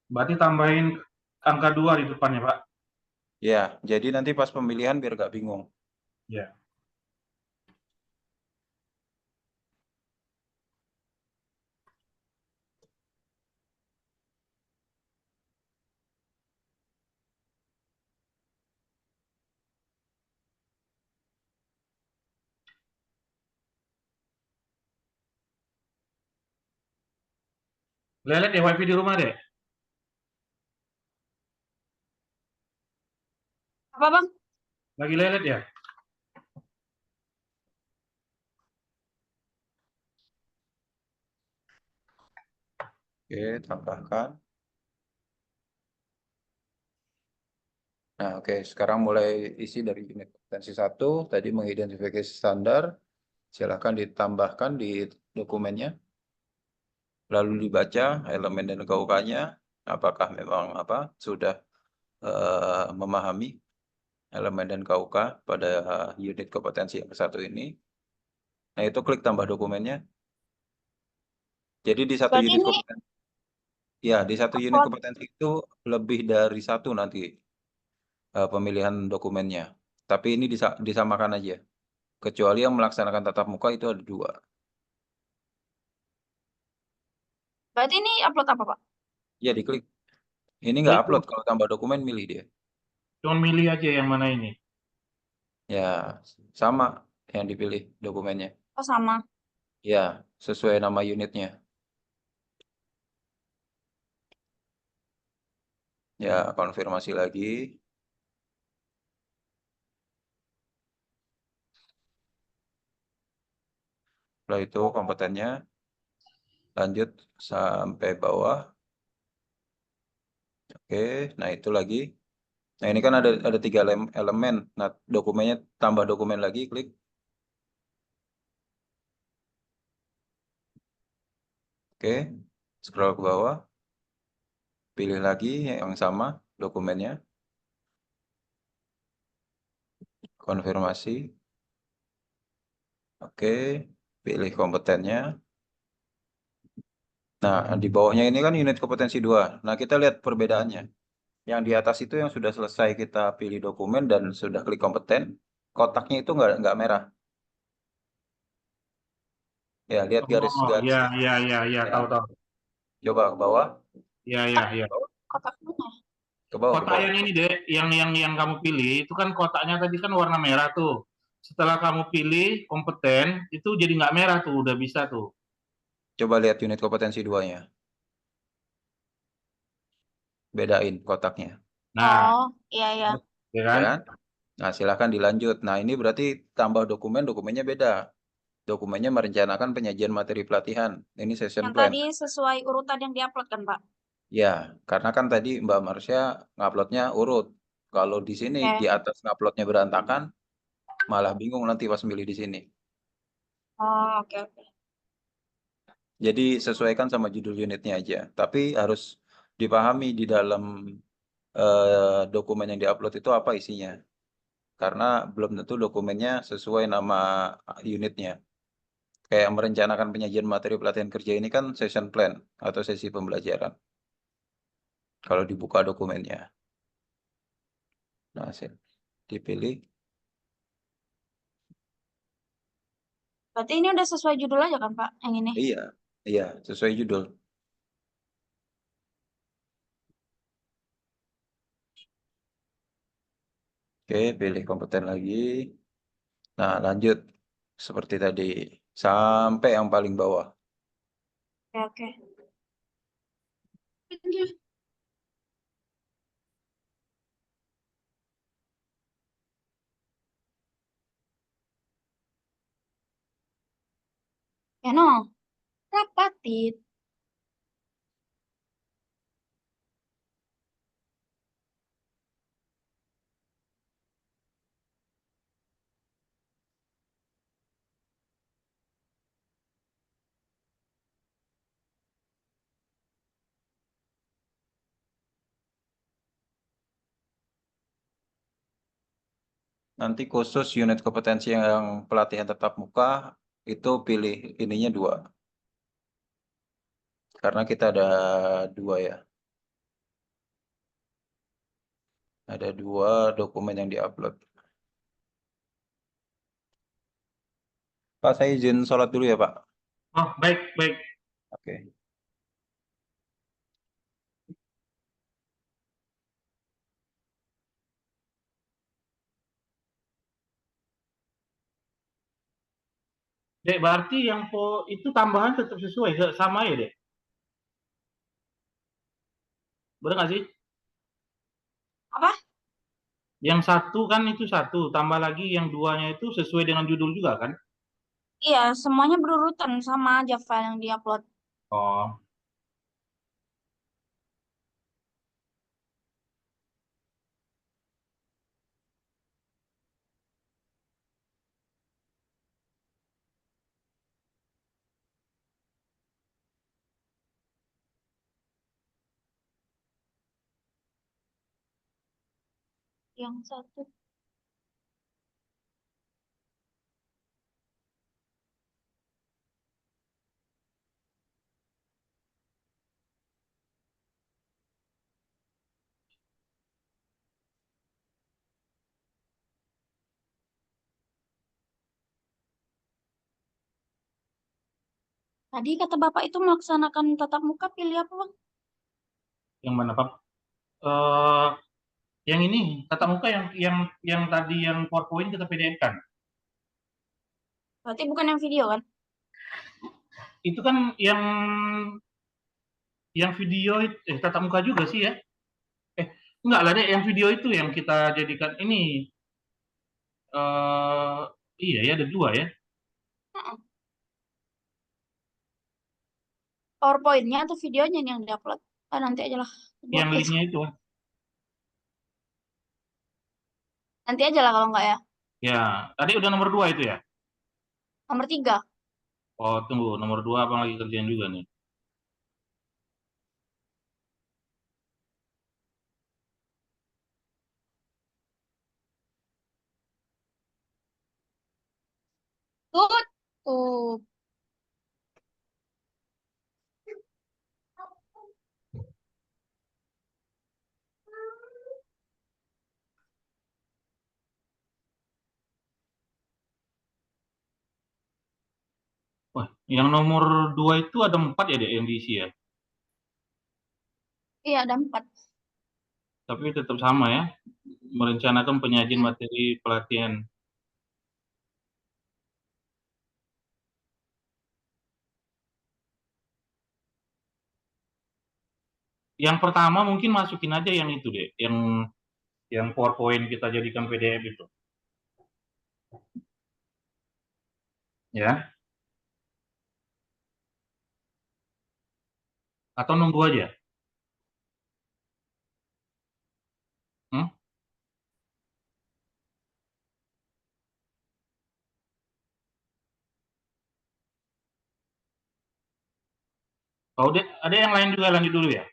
Berarti tambahin angka 2 di depannya, Pak. Ya, jadi nanti pas pemilihan biar gak bingung. Ya. Lelet ya wifi di rumah deh. Apa, Bang? Lagi lelet ya? Oke, tambahkan. Nah, oke, sekarang mulai isi dari unit kompetensi 1. Tadi mengidentifikasi standar. Silakan ditambahkan di dokumennya. Lalu dibaca elemen dan KUK-nya. Apakah memang sudah memahami elemen dan KUK pada unit kompetensi yang satu ini. Nah, itu klik tambah dokumennya. Jadi di satu Berarti unit ini kompetensi, ya di satu unit upload. kompetensi itu lebih dari satu nanti pemilihan dokumennya. Tapi ini disamakan aja. Kecuali yang melaksanakan tatap muka itu ada 2. Berarti ini upload apa, Pak? Ya diklik. Ini Oh, nggak itu. upload, kalau tambah dokumen milih dia. Cuma milih aja yang mana ini. Ya sama yang dipilih dokumennya. Oh, sama. Ya sesuai nama unitnya. Ya konfirmasi lagi. Setelah itu kompetennya lanjut sampai bawah. Oke, nah itu lagi. Nah ini kan ada 3 elemen. Nah dokumennya tambah dokumen lagi, klik. Oke, scroll ke bawah. Pilih lagi yang sama dokumennya. Konfirmasi. Oke, pilih kompetennya. Nah, di bawahnya ini kan unit kompetensi 2. Nah, kita lihat perbedaannya. Yang di atas itu yang sudah selesai kita pilih dokumen dan sudah klik kompeten, kotaknya itu nggak merah. Ya, lihat Oh, garis-garis. ya, Ya, tahu. coba ke bawah, Ya. Kotak mana? ke bawah, ke Kotak bawah. yang ini deh, yang kamu pilih itu kan kotaknya tadi kan warna merah tuh. Setelah kamu pilih kompeten, itu jadi nggak merah tuh, udah bisa tuh. Coba lihat unit kompetensi 2-nya. Bedain kotaknya. Nah, Oh, iya. ya Ya kan? kan? Nah, silakan dilanjut. Nah, ini berarti tambah dokumennya beda. Dokumennya merencanakan penyajian materi pelatihan. Ini session Yang plan. tadi sesuai urutan yang diupload kan, Pak? Ya, karena kan tadi Mbak Marsha nguploadnya urut. Kalau di sini di Oke. atas nguploadnya berantakan, malah bingung nanti pas milih di sini. Oh, oke. Jadi sesuaikan sama judul unitnya aja. Tapi harus dipahami di dalam dokumen yang diupload itu apa isinya. Karena belum tentu dokumennya sesuai nama unitnya. Kayak merencanakan penyajian materi pelatihan kerja ini kan session plan atau sesi pembelajaran. Kalau dibuka dokumennya. Nah, dipilih. Berarti ini udah sesuai judul aja kan Pak, yang ini? Iya, iya, sesuai judul. Oke, pilih kompeten lagi. Nah, lanjut. Seperti tadi. Sampai yang paling bawah. Oke, oke. Thank you. Ya no, rapatit. Nanti khusus unit kompetensi yang pelatihan tatap muka, itu pilih ininya 2. Karena kita ada 2 ya. Ada 2 dokumen yang diupload. Pak, saya izin sholat dulu ya, Pak. Oh, baik, baik. Oke. Dek, berarti yang itu tambahan tetap sesuai, sama ya, Dek? Benar nggak sih? Apa? Yang satu kan itu satu, tambah lagi yang duanya itu sesuai dengan judul juga kan? Iya, semuanya berurutan sama aja file yang diupload. Oh, Yang satu. Tadi kata Bapak itu melaksanakan tatap muka, pilih apa Bang? yang mana, Pak? Eh, yang ini tatap muka yang tadi yang PowerPoint kita PDF kan. Berarti bukan yang video kan? Itu kan yang video tatap muka juga sih ya. Enggak lah deh, yang video itu yang kita jadikan ini iya ya ada 2 ya. Heeh. PowerPoint-nya atau videonya nih yang diupload? Ah, nanti aja lah. Buat Yang besok. linknya itu. Nanti aja lah kalau enggak ya. Ya, tadi udah nomor 2 itu ya. Nomor 3. Oh, tunggu, nomor 2 abang lagi kerjaan juga nih. Tutup. Wah, yang nomor 2 itu ada 4 ya deh yang diisi ya. Iya, ada 4. Tapi tetap sama ya. Merencanakan penyajian Hmm. materi pelatihan. Yang pertama mungkin masukin aja yang itu deh, yang PowerPoint kita jadikan PDF itu. Ya, atau nunggu aja. Hmm? Oh, ada yang lain juga, lanjut dulu ya.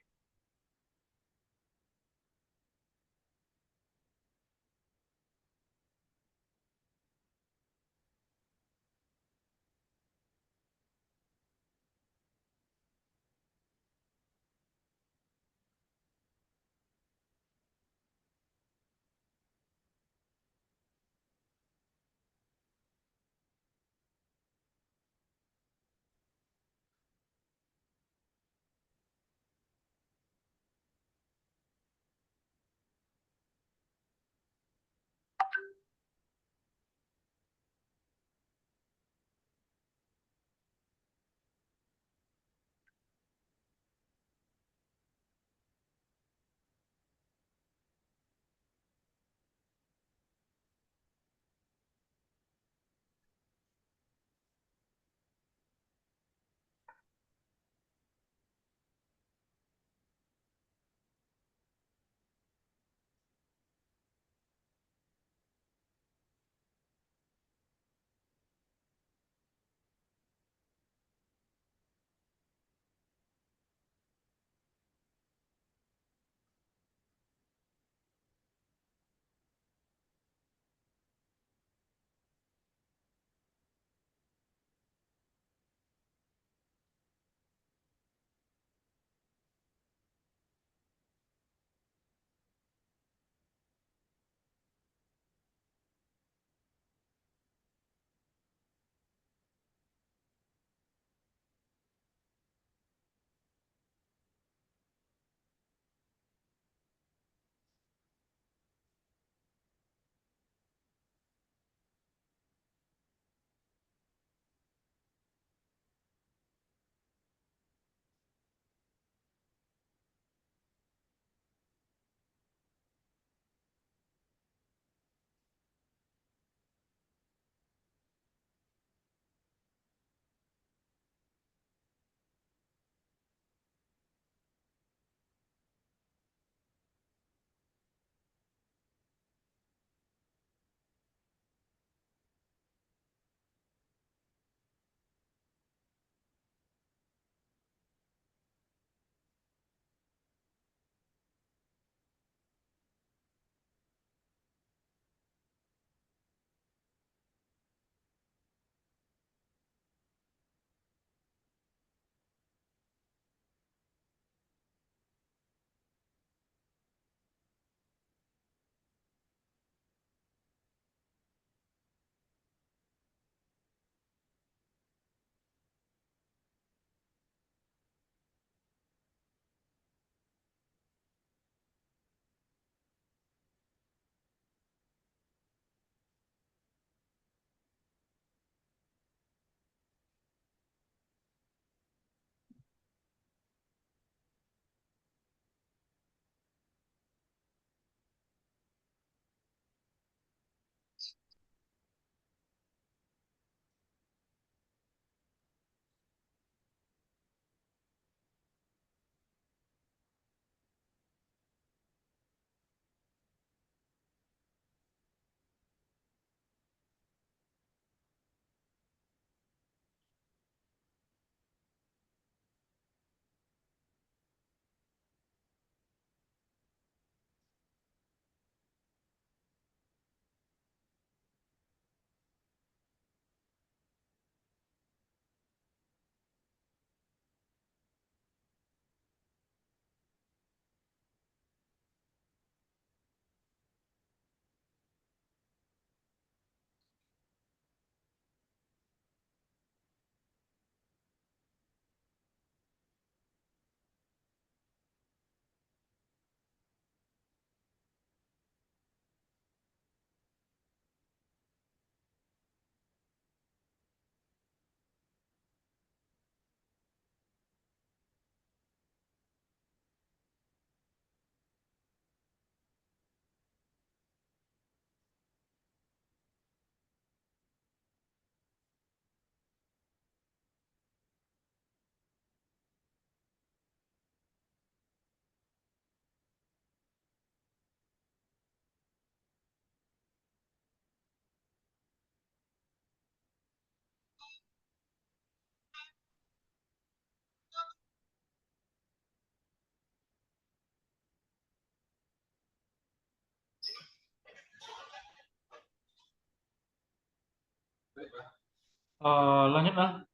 Lanjutlah.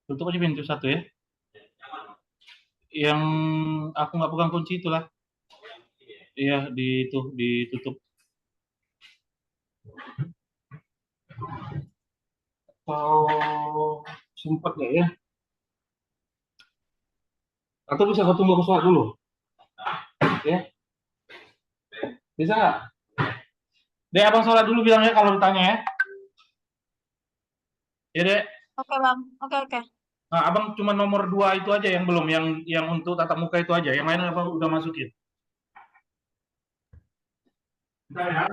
Tutup aja pintu satu ya. Yang aku nggak pegang kunci itulah. Iya, ditutup. Atau sempat nggak ya? Atau bisa kau tunggu aku sholat dulu? Ya, bisa nggak? Dek, abang sholat dulu bilangnya kalau ditanya ya. Ya, Dek. Oke, Bang. Oke. Nah, abang cuma nomor 2 itu aja yang belum, yang untuk tatap muka itu aja. Yang lain abang udah masukin. Bentar ya.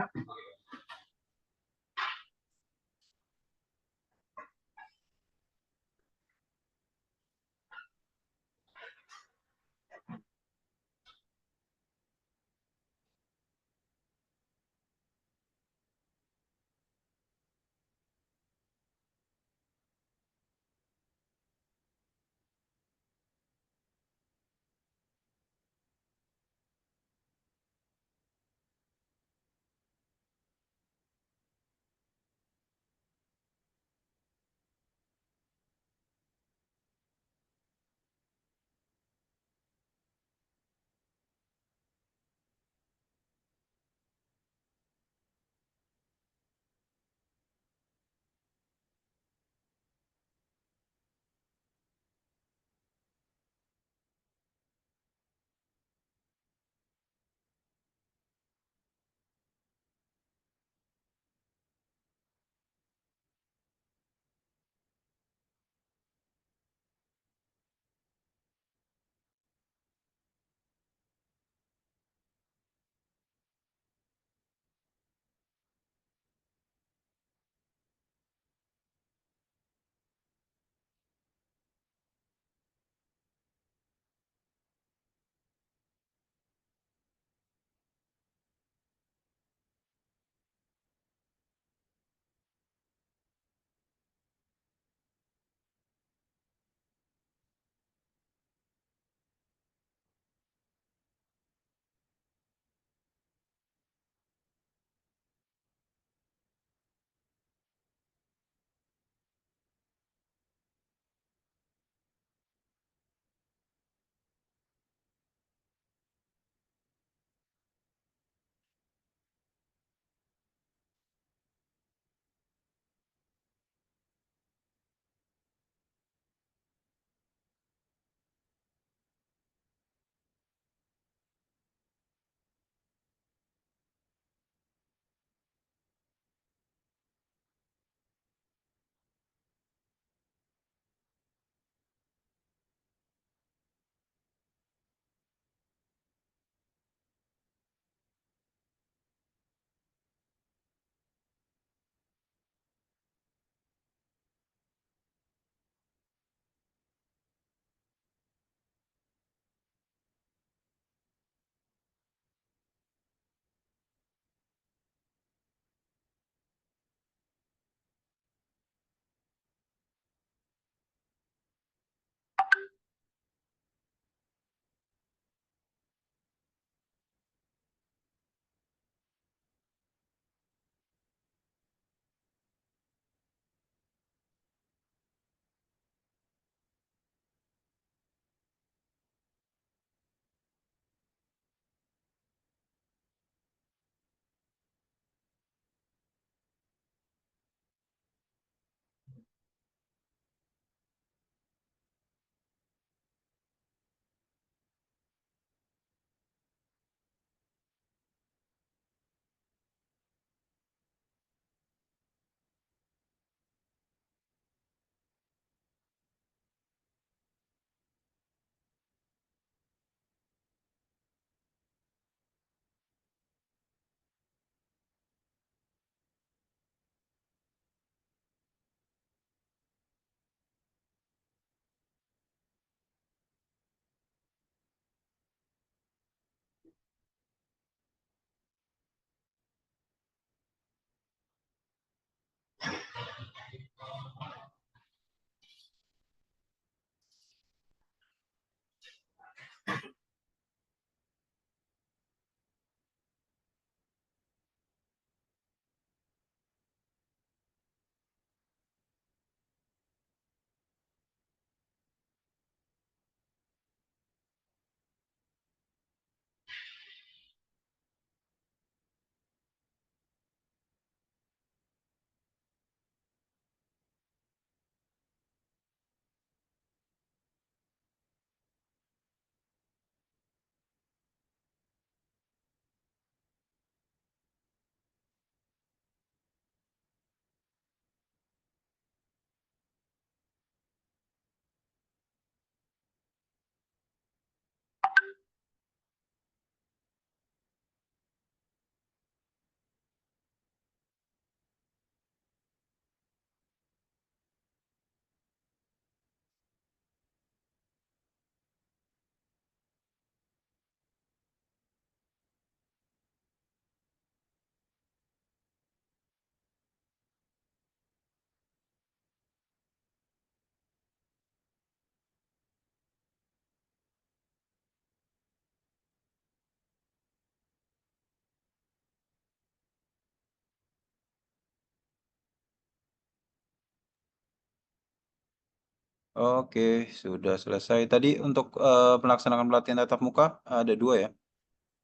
Oke, sudah selesai. Tadi untuk pelaksanaan pelatihan tatap muka ada 2 ya,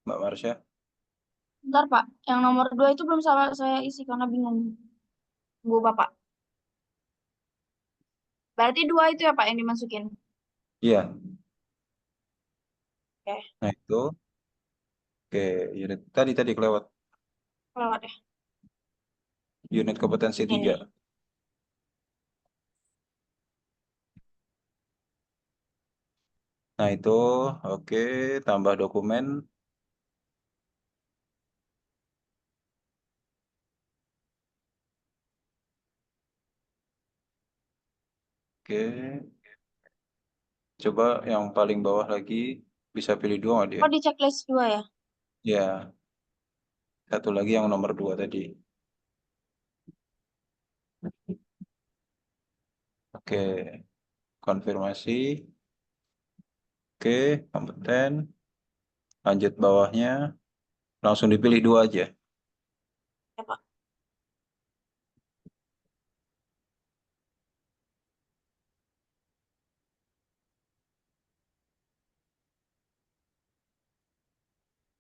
Mbak Marsha? Bentar Pak, yang nomor 2 itu belum saya isi karena bingung. Bu Bapak. Berarti 2 itu ya Pak yang dimasukin. Iya. Oke, Nah itu, oke, unit tadi kelewat lewat ya. unit kompetensi 3. Oke. Nah itu, oke, tambah dokumen. Oke, coba yang paling bawah lagi bisa pilih 2 nggak dia? Oh di checklist 2 ya? Ya, satu lagi yang nomor 2 tadi. Oke, konfirmasi. Oke, kompeten. Lanjut bawahnya, langsung dipilih 2 aja. Ya Pak.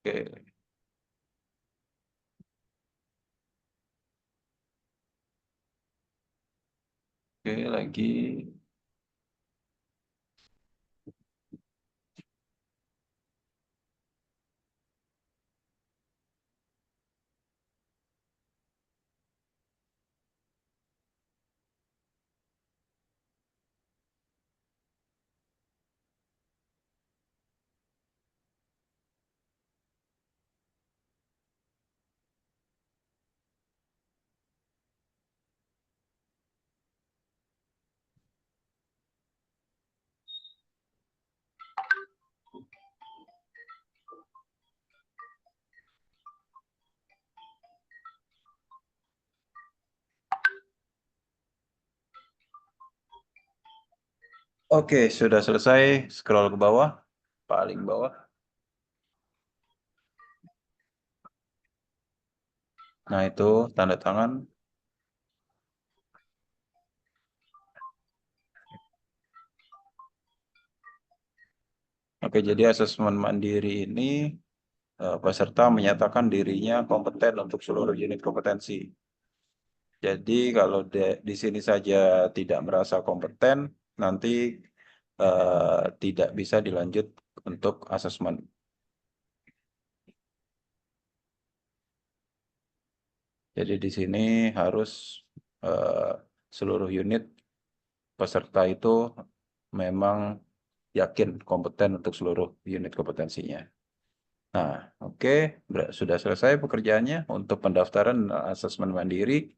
Oke, oke lagi. Oke, sudah selesai. Scroll ke bawah, paling bawah. Nah itu tanda tangan. Oke, jadi asesmen mandiri ini peserta menyatakan dirinya kompeten untuk seluruh unit kompetensi. Jadi kalau di sini saja tidak merasa kompeten, nanti tidak bisa dilanjut untuk asesmen. Jadi di sini harus seluruh unit peserta itu memang yakin kompeten untuk seluruh unit kompetensinya. Nah, oke, sudah selesai pekerjaannya untuk pendaftaran asesmen mandiri.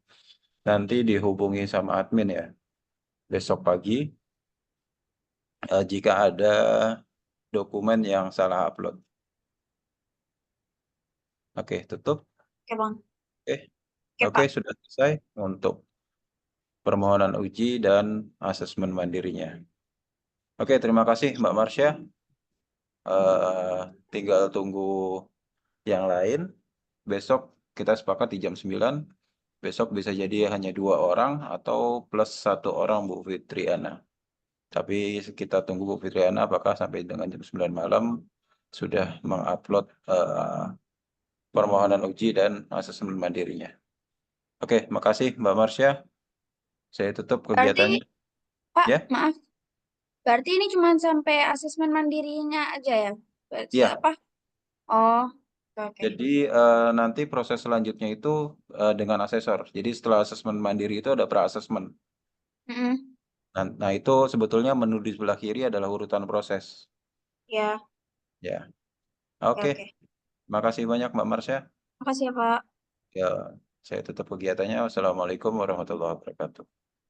Nanti dihubungi sama admin ya, besok pagi. Jika ada dokumen yang salah upload. Oke, tutup. Oke Bang. Oke, Oke oke Pak. sudah selesai untuk permohonan uji dan asesmen mandirinya. Oke, terima kasih Mbak Marsha. Tinggal tunggu yang lain. Besok kita sepakat di jam 9. Besok bisa jadi hanya 2 orang atau plus 1 orang Bu Fitriana. Tapi kita tunggu Bu Fitriana apakah sampai dengan jam 9 malam sudah mengupload permohonan uji dan asesmen mandirinya. Oke, makasih Mbak Marsha. Saya tutup Berarti kegiatannya. Pak, Ya, maaf. Berarti ini cuma sampai asesmen mandirinya aja ya? Berarti ya. apa? Oh, oke. Jadi nanti proses selanjutnya itu dengan asesor. Jadi setelah asesmen mandiri itu ada pra-asesmen. Mm-mm. Nah, itu sebetulnya menu di sebelah kiri adalah urutan proses. Ya, Ya, oke, oke. oke. Makasih banyak Mbak Marsha. Makasih ya Pak. Ya, saya tutup kegiatannya. Wassalamualaikum warahmatullahi wabarakatuh.